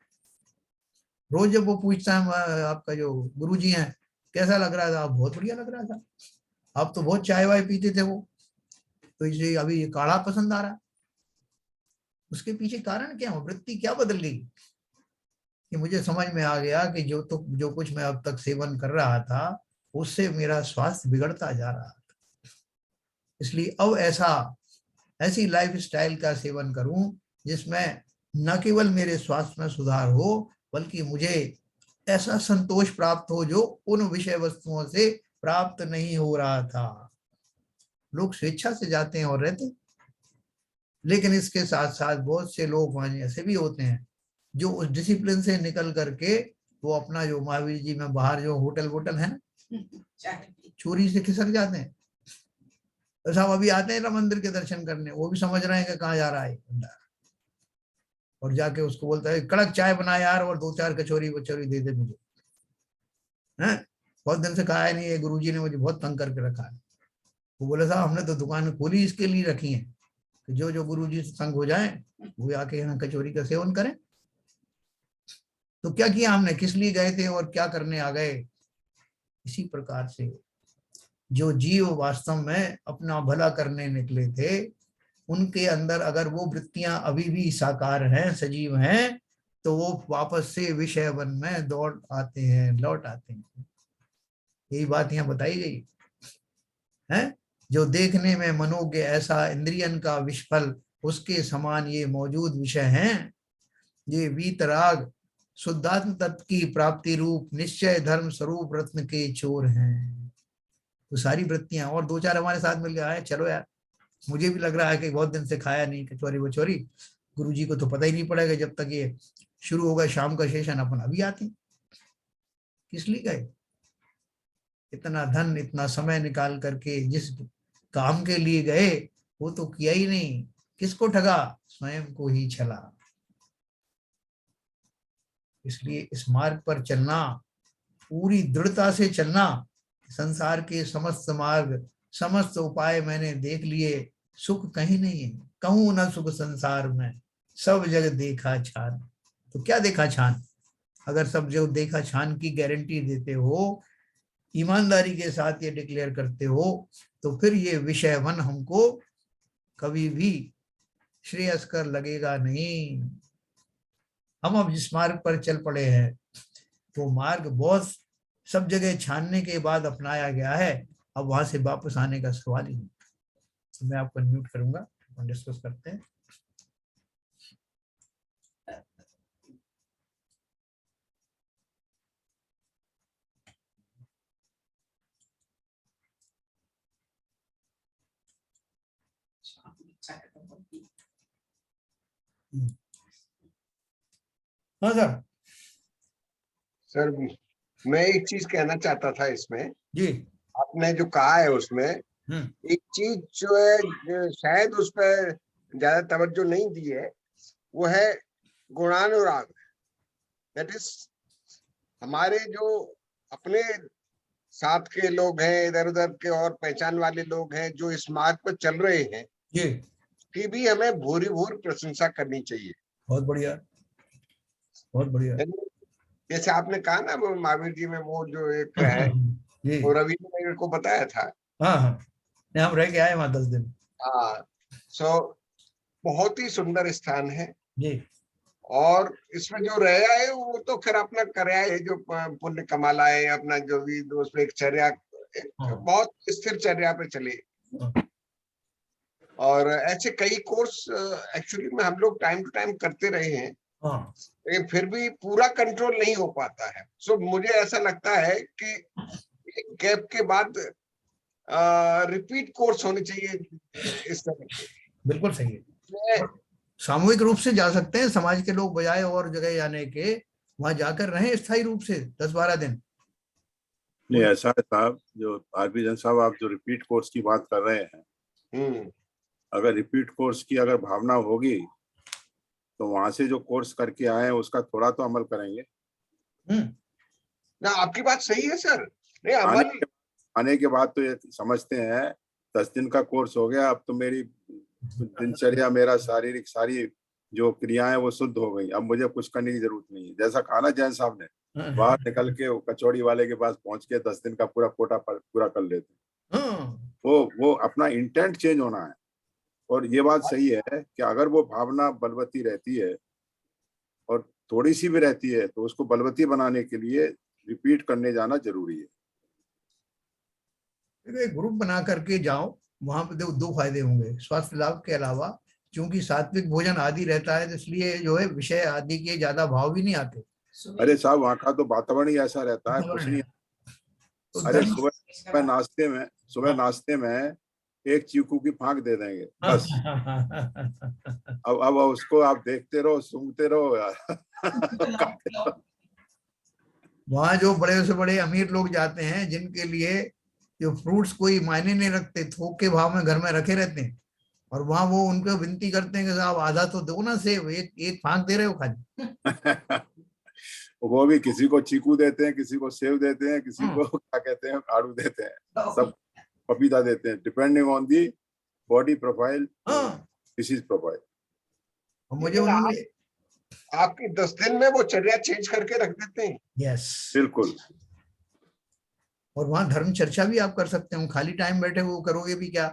रोज जब वो पूछता है आपका जो गुरुजी हैं कैसा लग रहा था, बहुत बढ़िया लग रहा था, आप तो बहुत चाय वाय पीते थे वो, तो इसे अभी ये काढ़ा पसंद आ रहा है। उसके पीछे कारण क्या है, वृत्ति क्या बदल गई कि मुझे समझ में आ गया कि जो कुछ मैं अब तक सेवन कर रहा था उससे मेरा स्वास्थ्य बिगड़ता जा रहा था, इसलिए अब ऐसी लाइफ स्टाइल का सेवन करूं जिसमें न केवल मेरे स्वास्थ्य में सुधार हो बल्कि मुझे ऐसा संतोष प्राप्त हो जो उन विषय वस्तुओं से प्राप्त नहीं हो रहा था। लोग स्वेच्छा से जाते हैं और रहते, लेकिन इसके साथ साथ बहुत से लोग वहां ऐसे भी होते हैं जो उस डिसिप्लिन से निकल करके वो अपना जो महावीर जी में बाहर जो होटल वोटल है चोरी से खिसक जाते हैं। तो साहब अभी आते हैं ना मंदिर के दर्शन करने, वो भी समझ रहे हैं कि कहाँ जा रहा है भंडार, और जाके उसको बोलता है कड़क चाय बना यार और 2-4 कचौरी वचौरी दे दे मुझे, हैं बहुत दिन से खाया नहीं है, गुरुजी ने मुझे बहुत तंग करके रखा है। वो बोले साहब हमने तो दुकान खोली इसके लिए रखी है कि जो जो गुरुजी से तंग हो जाए वो आके यहाँ कचौरी का सेवन करें। तो क्या किया हमने, किस लिए गए थे और क्या करने आ गए। इसी प्रकार से जो जीव वास्तव में अपना भला करने निकले थे उनके अंदर अगर वो वृत्तियां अभी भी साकार हैं, सजीव हैं, तो वो वापस से विषय वन में दौड़ आते हैं, लौट आते हैं। यही बात यहाँ बताई गई है। जो देखने में मनोज्ञ ऐसा इंद्रियन का विषफल उसके समान ये मौजूद विषय हैं, ये वीतराग शुद्धात्म तत्व की प्राप्ति रूप निश्चय धर्म स्वरूप रत्न के चोर हैं। तो सारी वृत्तियां और 2-4 हमारे साथ मिल गया है, चलो यार मुझे भी लग रहा है कि बहुत दिन से खाया नहीं कचौरी वचौरी, गुरुजी को तो पता ही नहीं पड़ेगा जब तक ये शुरू होगा शाम का सेशन, अपन अभी आते हैं। किस लिए गए, इतना धन इतना समय निकाल करके जिस काम के लिए गए वो तो किया ही नहीं, किसको ठगा, स्वयं को ही छला। इसलिए इस मार्ग पर चलना, पूरी दृढ़ता से चलना, संसार के समस्त मार्ग समस्त उपाय मैंने देख लिए, सुख कहीं नहीं है, कहूं ना सुख संसार में, सब जग देखा छान। तो क्या देखा छान, अगर सब जग देखा छान की गारंटी देते हो, ईमानदारी के साथ ये डिक्लेयर करते हो, तो फिर ये विषय वन हमको कभी भी श्रेयस्कर लगेगा नहीं। हम अब जिस मार्ग पर चल पड़े हैं वो मार्ग बहुत सब जगह छानने के बाद अपनाया गया है, अब वहां से वापस आने का सवाल ही नहीं। तो मैं आपको म्यूट करूंगा, अपन डिस्कस करते हैं। हाँ सर।
सर मैं एक चीज कहना चाहता था इसमें,
जी
आपने जो कहा है उसमें एक चीज जो है जो शायद उस पर ज्यादा तवज्जो नहीं दी है, वो है गुणानुराग। दैट इज हमारे जो अपने साथ के लोग हैं, इधर उधर के और पहचान वाले लोग हैं जो इस मार्ग पर चल रहे हैं,
जी
की भी हमें भूरी भूर प्रशंसा करनी चाहिए।
बहुत बढ़िया, बहुत बढ़िया।
जैसे आपने कहा ना वो महावीर जी में वो जो एक है,
जी
वो रवि ने मेरे को बताया था।
हाँ हाँ, हम रह के आए वहां 10 दिन।
हाँ, सो बहुत ही सुंदर स्थान है,
जी
और इसमें जो रहा है वो तो खैर अपना कराया है, जो पुण्य कमा लाए अपना, जो भी उसमें एक चर्या, एक बहुत स्थिर चर्या पे चले। और ऐसे कई कोर्स एक्चुअली में हम लोग टाइम टू टाइम करते रहे हैं, लेकिन फिर भी पूरा कंट्रोल नहीं हो पाता है। सो मुझे ऐसा लगता है कि एक गैप के बाद रिपीट कोर्स होने चाहिए इस तरह के।
बिल्कुल सही है, सामूहिक रूप से जा सकते हैं समाज के लोग, बजाय और जगह जाने के वहां जाकर रहें स्थायी रूप से 10-12 दिन।
नहीं ऐसा है साहब, जो आरपीजन साहब आप जो रिपीट कोर्स की बात कर रहे हैं, अगर रिपीट कोर्स की अगर भावना होगी तो वहां से जो कोर्स करके आए हैं उसका थोड़ा तो अमल करेंगे
ना। आपकी बात सही है सर। नहीं
आने के बाद तो ये समझते हैं 10 दिन का कोर्स हो गया, अब तो मेरी दिनचर्या, मेरा शारीरिक सारी जो क्रियाएं वो शुद्ध हो गई, अब मुझे कुछ करने की जरूरत नहीं है। जैसा खाना जैन साहब ने, बाहर निकल के वो कचौड़ी वाले के पास पहुंच के 10 दिन का पूरा कोटा पूरा कर लेते हैं। वो अपना इंटेंट चेंज होना है। और ये बात सही है कि अगर वो भावना बलवती रहती है और थोड़ी सी भी रहती है तो उसको बलवती बनाने के लिए रिपीट करने जाना जरूरी है।
एक ग्रुप बना करके जाओ, वहां पे दो फायदे होंगे स्वास्थ्य लाभ के अलावा, क्योंकि सात्विक भोजन आदि रहता है तो इसलिए जो है विषय आदि के ज्यादा भाव भी नहीं आते।
अरे साहब वहाँ का तो वातावरण ही ऐसा रहता है, कुछ नहीं।
तो
अरे सुबह नाश्ते में एक चीकू की फांक दे देंगे बस। अब उसको आप देखते रहो, सूंघते रहो यार।
वहां जो बड़े से बड़े अमीर लोग जाते हैं जिनके लिए जो फ्रूट्स कोई मायने नहीं रखते, थोक के भाव में घर में रखे रहते हैं, और वहां वो उनको विनती करते हैं कि साहब आधा तो दो ना, सेब एक फांक दे रहे हो खाली।
वो भी किसी को चीकू देते हैं, किसी को सेब देते हैं, किसी को क्या कहते हैं आड़ू देते हैं, सब पपीता देते हैं, depending on the body profile, disease profile.
मुझे उन्होंने
आपकी 10 दिन में वो चर्या चेंज करके रख देते हैं।
यस
बिल्कुल।
और वहां धर्म चर्चा भी आप कर सकते हो, खाली टाइम बैठे वो करोगे भी क्या,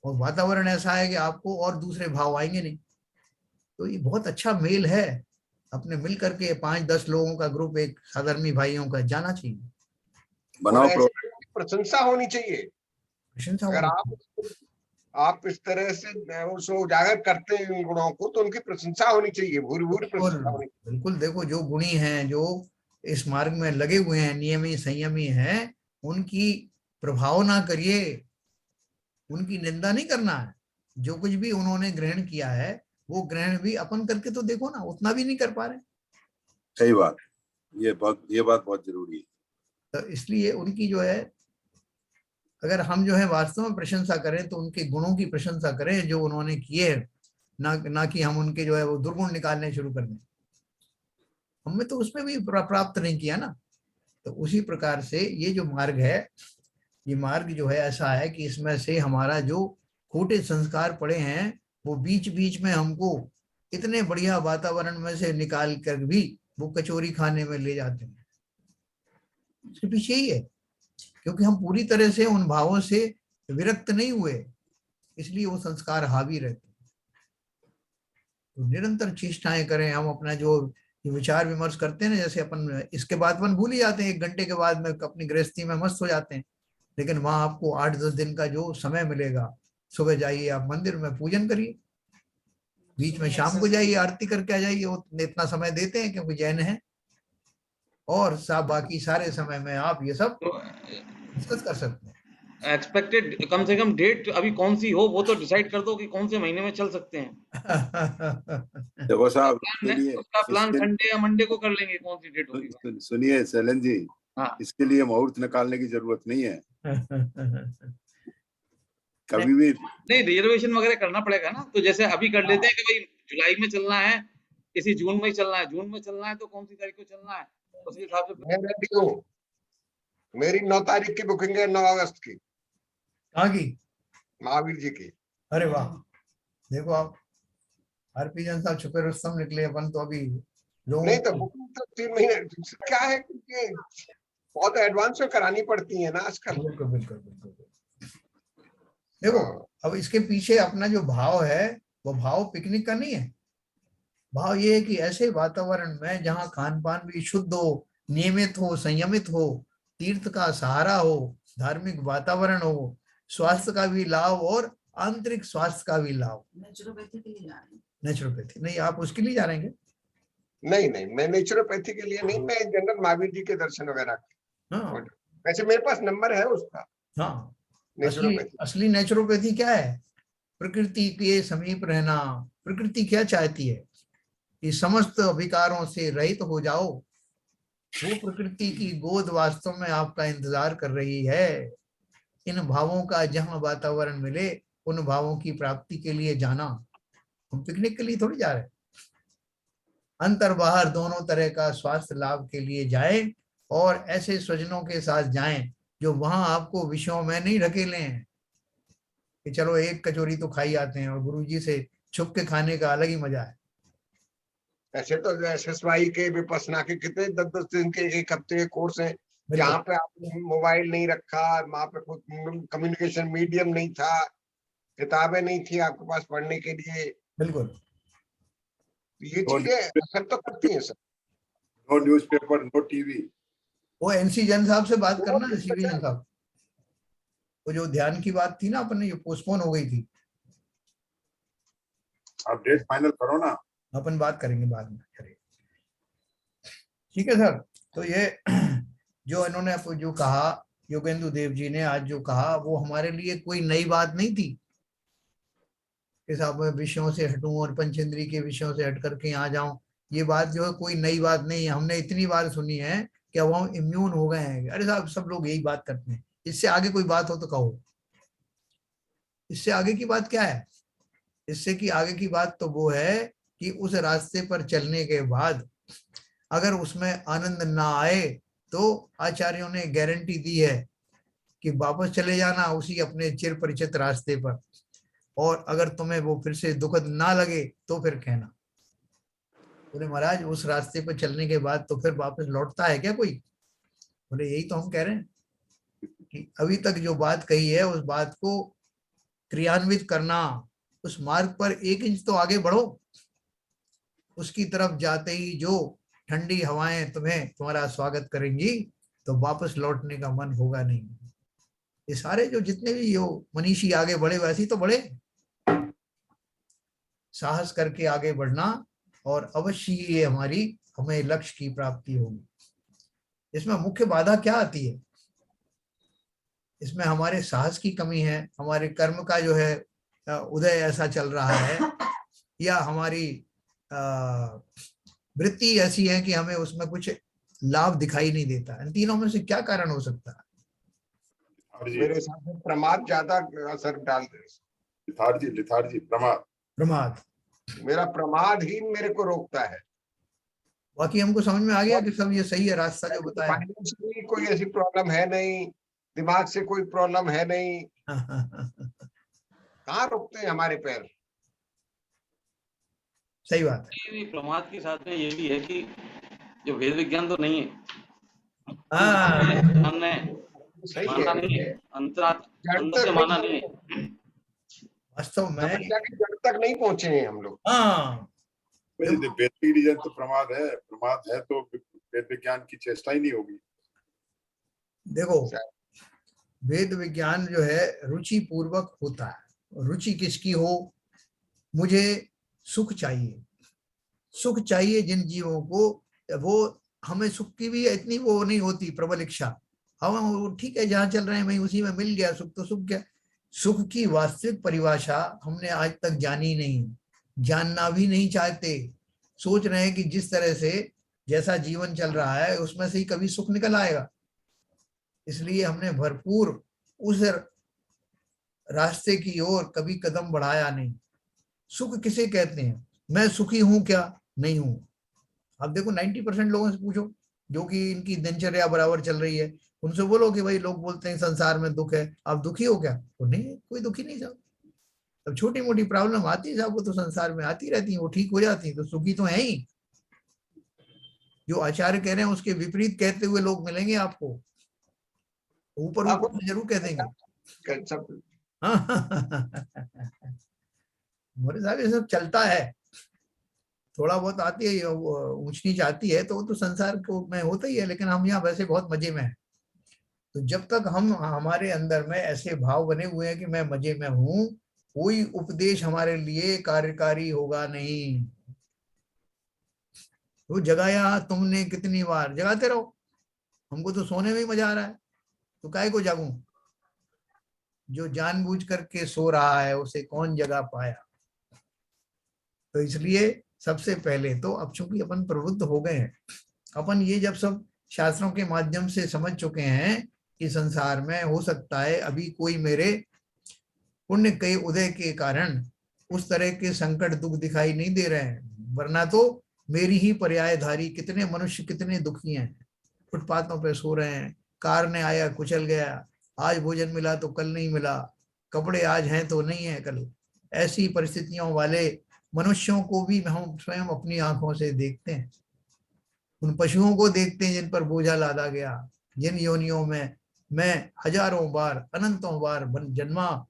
और वातावरण ऐसा है कि आपको और दूसरे भाव आएंगे नहीं। तो ये बहुत अच्छा मेल है, अपने मिल करके 5-10 लोगों का ग्रुप, एक साधर्मी भाइयों का जाना चाहिए।
बनाओ, प्रशंसा होनी चाहिए।
प्रशंसा
अगर आप इस तरह से उसको उजागर करते हैं इन गुणों को, तो उनकी प्रशंसा होनी चाहिए, भूरी भूरी प्रशंसा होनी चाहिए।
बिल्कुल। देखो जो गुणी हैं, जो इस मार्ग में लगे हुए हैं, नियमी संयमी हैं, उनकी प्रभाव ना करिए, उनकी निंदा नहीं करना है। जो कुछ भी उन्होंने ग्रहण किया है वो ग्रहण भी अपन करके तो देखो ना, उतना भी नहीं कर पा रहे।
सही बात, ये बात बहुत जरूरी है।
तो इसलिए उनकी जो है, अगर हम जो है वास्तव में प्रशंसा करें तो उनके गुणों की प्रशंसा करें जो उन्होंने किए हैं, ना कि हम उनके जो है वो दुर्गुण निकालने शुरू कर दें। हमने तो उसमें भी प्राप्त नहीं किया ना। तो उसी प्रकार से ये जो मार्ग है, ये मार्ग जो है ऐसा है कि इसमें से हमारा जो खोटे संस्कार पड़े हैं वो बीच बीच में हमको इतने बढ़िया वातावरण में से निकाल कर भी वो कचौरी खाने में ले जाते हैं। इसके पीछे ही है, क्योंकि हम पूरी तरह से उन भावों से विरक्त नहीं हुए, इसलिए वो संस्कार हावी रहते हैं। तो निरंतर चेष्टाएं करें, हम अपना जो विचार विमर्श करते हैं ना, जैसे अपन इसके बाद अपन भूल ही जाते हैं, 1 घंटे के बाद में अपनी गृहस्थी में मस्त हो जाते हैं। लेकिन वहां आपको 8-10 दिन का जो समय मिलेगा, सुबह जाइए आप मंदिर में पूजन करिए, बीच में शाम को जाइए आरती करके आ जाइए, इतना समय देते हैं क्योंकि जैन है, और सब बाकी सारे समय में आप ये सब डिस्कस कर सकते हैं।
एक्सपेक्टेड कम से कम डेट अभी कौन सी हो वो तो डिसाइड कर दो कि कौन से महीने में चल सकते हैं।
देखो साहब,
उसका प्लान संडे या मंडे को कर लेंगे, कौन सी डेट होगी।
सुनिए सैलन जी,
हाँ।
इसके लिए मुहूर्त निकालने की जरूरत नहीं है। कभी भी
नहीं, रिजर्वेशन वगैरह करना पड़ेगा ना। तो जैसे अभी कर लेते हैं कि भाई जुलाई में चलना है, किसी जून में चलना है, जून में चलना है तो कौन सी तारीख को चलना है, उसी हिसाब से।
मैं रेडी हूँ, मेरी 9 तारीख की बुकिंग है, 9 अगस्त की।
कहाँ की?
महावीर जी की।
अरे वाह, देखो आप आरपी जैन साहब छुपे रुस्तम निकले। अपन तो अभी
नहीं तो बुकिंग तो 3 महीने क्या है, क्योंकि बहुत एडवांस में करानी पड़ती है ना आजकल।
बिल्कुल बिल्कुल बिल्कुल। देखो अब इसके पीछे अपना जो भाव है वो भाव पिकनिक का नहीं है। भाव ये है कि ऐसे वातावरण में जहाँ खान पान भी शुद्ध हो, नियमित हो, संयमित हो, तीर्थ का सहारा हो, धार्मिक वातावरण हो, स्वास्थ्य का भी लाभ और आंतरिक स्वास्थ्य का भी लाभ।
नेचुरोपैथी के लिए जा रहे हैं।
नेचुरोपैथी नहीं, आप उसके लिए जा रहे हैं?
नहीं, मैं नेचुरोपैथी के लिए नहीं, मैं जनरल महावीर जी के दर्शन वगैरह।
हाँ,
वैसे मेरे पास नंबर है उसका।
हाँ,
नेचुरोपैथी।
असली नेचुरोपैथी क्या है? प्रकृति के समीप रहना। प्रकृति क्या चाहती है कि समस्त विकारों से रहित हो जाओ। वो प्रकृति की गोद वास्तव में आपका इंतजार कर रही है। इन भावों का जहां वातावरण मिले, उन भावों की प्राप्ति के लिए जाना। हम पिकनिक के लिए थोड़ी जा रहे हैं। अंतर बाहर दोनों तरह का स्वास्थ्य लाभ के लिए जाएं, और ऐसे स्वजनों के साथ जाएं जो वहां आपको विषयों में नहीं ढकेले हैं कि चलो एक कचौरी तो खाई आते हैं और गुरुजी से छुप के खाने का अलग ही मजा है।
ऐसे तो SSY के विपස්සना के कितने 10-10 दिन के 1 हफ्ते के कोर्स हैं, जहाँ पे आपने मोबाइल नहीं रखा, वहां पे कुछ कम्युनिकेशन मीडियम नहीं था, किताबें नहीं थी आपके पास पढ़ने के लिए।
बिल्कुल,
ये चीजें असर तो करती हैं sir.
No newspaper, no TV.
वो एनसी जैन साहब से बात करना, सीवी जैन साहब, वो जो ध्यान की बात थी ना अपने, जो पोस्टपोन हो गई थी,
आप डेट फाइनल करो ना।
अपन बात करेंगे बाद में। चलिए ठीक है सर। तो ये जो इन्होंने जो कहा योगेंदु देव जी ने आज जो कहा, वो हमारे लिए कोई नई बात नहीं थी कि साहब मैं विषयों से हटूं और पंचेंद्री के विषयों से हट करके यहाँ जाऊं। ये बात जो है कोई नई बात नहीं है, हमने इतनी बार सुनी है कि अब हम इम्यून हो गए हैं। अरे साहब सब लोग यही बात करते हैं, इससे आगे कोई बात हो तो कहो। इससे आगे की बात क्या है? इससे की आगे की बात तो वो है कि उस रास्ते पर चलने के बाद अगर उसमें आनंद ना आए तो आचार्यों ने गारंटी दी है कि वापस चले जाना उसी अपने चिर परिचित रास्ते पर, और अगर तुम्हें वो फिर से दुखद ना लगे तो फिर कहना। बोले महाराज उस रास्ते पर चलने के बाद तो फिर वापस लौटता है क्या कोई? बोले यही तो हम कह रहे हैं कि अभी तक जो बात कही है उस बात को क्रियान्वित करना, उस मार्ग पर 1 इंच तो आगे बढ़ो। उसकी तरफ जाते ही जो ठंडी हवाएं तुम्हारा स्वागत करेंगी तो वापस लौटने का मन होगा नहीं। ये सारे जो जितने भी यो मनीषी आगे बढ़े वैसे ही तो बढ़े। साहस करके आगे बढ़ना और अवश्य ये हमें लक्ष्य की प्राप्ति होगी। इसमें मुख्य बाधा क्या आती है? इसमें हमारे साहस की कमी है, हमारे कर्म का जो है उदय ऐसा चल रहा है, या हमारी वृत्ति ऐसी है कि हमें उसमें कुछ लाभ दिखाई नहीं देता। इन तीनों में से क्या कारण हो सकता है?
मेरे हिसाब से प्रमाद ज्यादा असर डाल दे।
लिथार्जी,
प्रमाद।
मेरा प्रमाद ही मेरे को रोकता है।
बाकी हमको समझ में आ गया कि सब ये सही है रास्ता जो बताया।
फाइनेंशियली कोई ऐसी प्रॉब्लम है नहीं, दिमाग से कोई प्रॉब्लम है नहीं। कहाँ रुकते हैं हमारे पैर?
सही बात है।
प्रमाद के साथ में ये भी है कि जो वेद विज्ञान तो नहीं है,
सही
माना नहीं है, अंतर से माना नहीं है।
वास्तव में
जड़ तक नहीं पहुंचे हैं हम लोग।
हाँ,
बेसिक रीजन तो प्रमाद है तो वेद विज्ञान की चेष्टा ही नहीं होगी।
देखो वेद विज्ञान जो है रुचि पूर्वक होता है। रुचि किसकी हो? मुझे सुख चाहिए, सुख चाहिए जिन जीवों को, वो हमें सुख की भी इतनी वो नहीं होती प्रबल इच्छा। हम ठीक है जहां चल रहे हैं वहीं उसी में मिल गया सुख, तो सुख क्या? सुख की वास्तविक परिभाषा हमने आज तक जानी नहीं, जानना भी नहीं चाहते। सोच रहे हैं कि जिस तरह से जैसा जीवन चल रहा है उसमें से ही कभी सुख निकल आएगा। इसलिए हमने भरपूर उस रास्ते की ओर कभी कदम बढ़ाया नहीं। सुख किसे कहते हैं? मैं सुखी हूं क्या? नहीं हूं। अब देखो 90% लोगों से पूछो जो कि इनकी दिनचर्या बराबर चल रही है, उनसे बोलो कि भाई लोग बोलते हैं संसार में दुख है, आप दुखी हो क्या? तो नहीं, कोई दुखी नहीं साहब। अब छोटी मोटी प्रॉब्लम आती है साहब, वो तो संसार में आती रहती है, वो ठीक हो जाती है, तो सुखी तो है ही। जो आचार्य कह रहे हैं उसके विपरीत कहते हुए लोग मिलेंगे आपको, ऊपर ऊपर जरूर कह देंगे। मोरे साहब ये सब चलता है, थोड़ा बहुत आती है ऊंच नीच आती है तो वो तो संसार को में होता ही है, लेकिन हम यहाँ वैसे बहुत मजे में हैं। तो जब तक हमारे अंदर में ऐसे भाव बने हुए हैं कि मैं मजे में हूं, कोई उपदेश हमारे लिए कार्यकारी होगा नहीं। तो जगाया तुमने कितनी बार, जगाते रहो, हमको तो सोने में ही मजा आ रहा है, तो काहे को जागूं? जो जानबूझ करके सो रहा है उसे कौन जगा पाया? तो इसलिए सबसे पहले तो अब चूंकि अपन प्रबुद्ध हो गए हैं, अपन ये जब सब शास्त्रों के माध्यम से समझ चुके हैं कि संसार में हो सकता है अभी कोई मेरे पुण्य के उदय के कारण उस तरह के संकट दुख दिखाई नहीं दे रहे हैं, वरना तो मेरी ही पर्यायधारी कितने मनुष्य कितने दुखी हैं, फुटपाथों पे सो रहे हैं, कार ने आया कुचल गया, आज भोजन मिला तो कल नहीं मिला, कपड़े आज हैं तो नहीं है कल, ऐसी परिस्थितियों वाले मनुष्यों को भी हम स्वयं अपनी आंखों से देखते हैं। उन पशुओं को देखते हैं जिन पर बोझा लादा गया, जिन योनियों में मैं हजारों बार अनंतों बार जन्मा,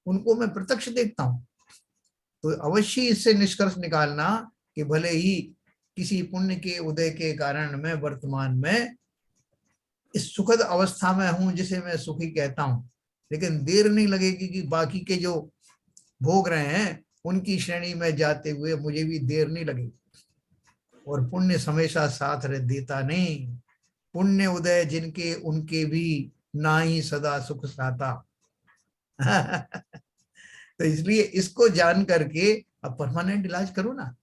उनको मैं प्रत्यक्ष देखता हूं। तो अवश्य इससे निष्कर्ष निकालना कि भले ही किसी पुण्य के उदय के कारण मैं वर्तमान में इस सुखद अवस्था में हूं जिसे मैं सुखी कहता हूं, लेकिन देर नहीं लगेगी कि बाकी के जो भोग रहे हैं उनकी श्रेणी में जाते हुए मुझे भी देर नहीं लगेगी। और पुण्य हमेशा साथ रह देता नहीं, पुण्य उदय जिनके उनके भी ना ही सदा सुख साता। तो इसलिए इसको जान करके अब परमानेंट इलाज करो ना।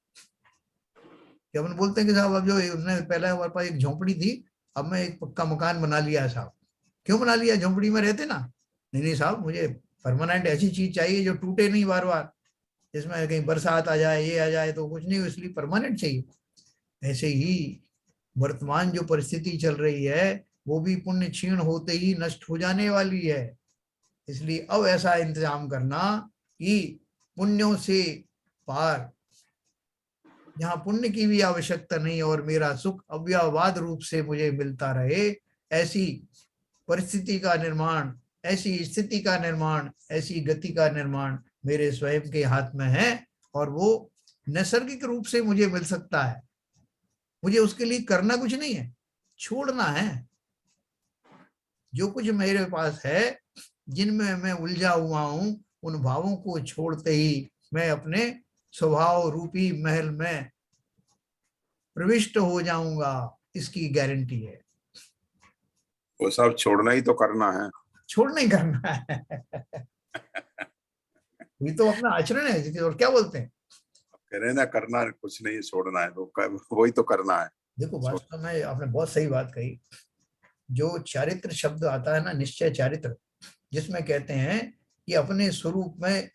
कि अपन बोलते हैं कि साहब अब जो उसने पहले हमारे पास एक झोंपड़ी थी, अब मैं एक पक्का मकान बना लिया साहब। क्यों बना लिया? झोंपड़ी में रहते ना। नहीं साहब, मुझे परमानेंट ऐसी चीज चाहिए जो टूटे नहीं बार बार, जिसमें कहीं बरसात आ जाए, ये आ जाए तो कुछ नहीं, इसलिए परमानेंट चाहिए। ऐसे ही वर्तमान जो परिस्थिति चल रही है वो भी पुण्य क्षीण होते ही नष्ट हो जाने वाली है। इसलिए अब ऐसा इंतजाम करना कि पुण्यों से पार, जहां पुण्य की भी आवश्यकता नहीं और मेरा सुख अव्यववाद रूप से मुझे मिलता रहे, ऐसी परिस्थिति का निर्माण, ऐसी स्थिति का निर्माण, ऐसी गति का निर्माण मेरे स्वयं के हाथ में है। और वो नैसर्गिक रूप से मुझे मिल सकता है। मुझे उसके लिए करना कुछ नहीं है, छोड़ना है। जो कुछ मेरे पास है, जिनमें मैं उलझा हुआ हूं, उन भावों को छोड़ते ही मैं अपने स्वभाव रूपी महल में प्रविष्ट हो जाऊंगा, इसकी गारंटी है।
वो सब छोड़ना ही तो करना है,
छोड़ना ही करना है। ये तो अपना आचरण है। और क्या बोलते हैं,
कह रहे ना करना कुछ नहीं, छोड़ना है तो वही तो करना है।
देखो वास्तव में आपने बहुत सही बात कही। जो चारित्र शब्द आता है ना, निश्चय चारित्र, जिसमें कहते हैं कि अपने स्वरूप में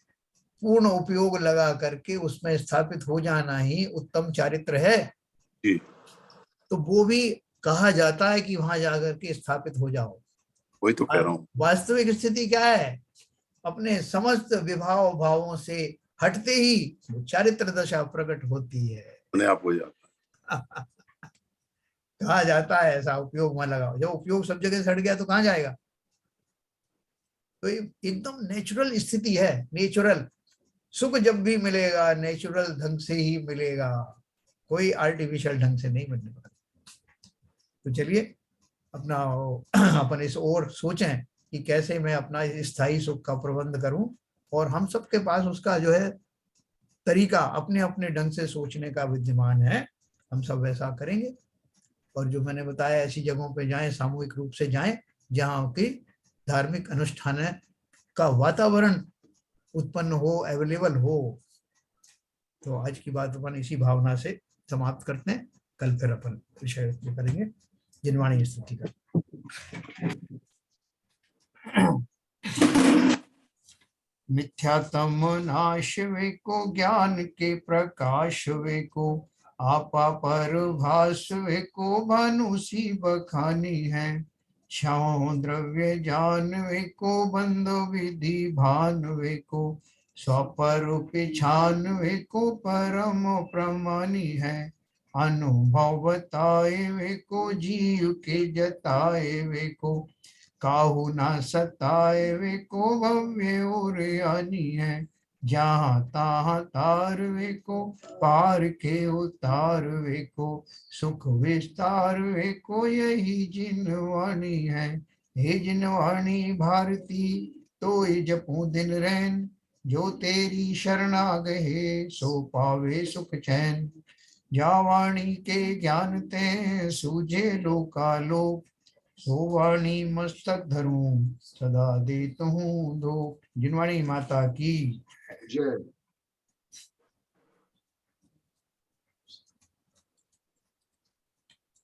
पूर्ण उपयोग लगा करके उसमें स्थापित हो जाना ही उत्तम चारित्र है
जी।
तो वो भी कहा जाता है कि वहां जाकर के स्थापित हो जाओ।
वही तो कह रहा हूँ।
वास्तविक स्थिति क्या है? अपने समस्त विभाव भावों से हटते ही चारित्र दशा प्रकट होती है,
अपने आप हो जाता।
कहा जाता है ऐसा उपयोग में लगाओ। जब उपयोग सब जगह से हट गया तो कहाँ जाएगा? तो एकदम नेचुरल स्थिति है। नेचुरल सुख जब भी मिलेगा नेचुरल ढंग से ही मिलेगा, कोई आर्टिफिशियल ढंग से नहीं मिलने वाला। तो चलिए अपना अपन इस ओर सोचें कि कैसे मैं अपना स्थायी सुख का प्रबंध करूं, और हम सबके पास उसका जो है तरीका अपने अपने ढंग से सोचने का विद्यमान है। हम सब वैसा करेंगे। और जो मैंने बताया, ऐसी जगहों पे जाएं, सामूहिक रूप से जाएं जहाँ की धार्मिक अनुष्ठान का वातावरण उत्पन्न हो, अवेलेबल हो। तो आज की बात अपन इसी भावना से समाप्त करते हैं। कल फिर अपन विषय करेंगे जिनवाणी स्थिति का। मिथ्यात्म नाश वे को, ज्ञान के प्रकाश वे को, आपा पर भास वे को, भानुसी बखानी है। क्षौ द्रव्य जान वे को, बंध विधि भान वे को, स्वपर छान वे को, परम प्रमाणी है। अनुभव बताए वे को, जीव के जताए वे को, काहू ना सताए वे को, भव्य और यानी है। जहाँ तहाँ तार वे को, पार के उतार वे को, सुख विस्तार वे को, यही जिनवाणी है। हे जिनवाणी भारती, तो जपू दिन रैन, जो तेरी शरणा गए सो पावे सुख चैन। जा वाणी के ज्ञान ते सूझे लोकालोक, सो वाणी मस्तक धरूं सदा देत हूँ धो। जिनवाणी माता की जय।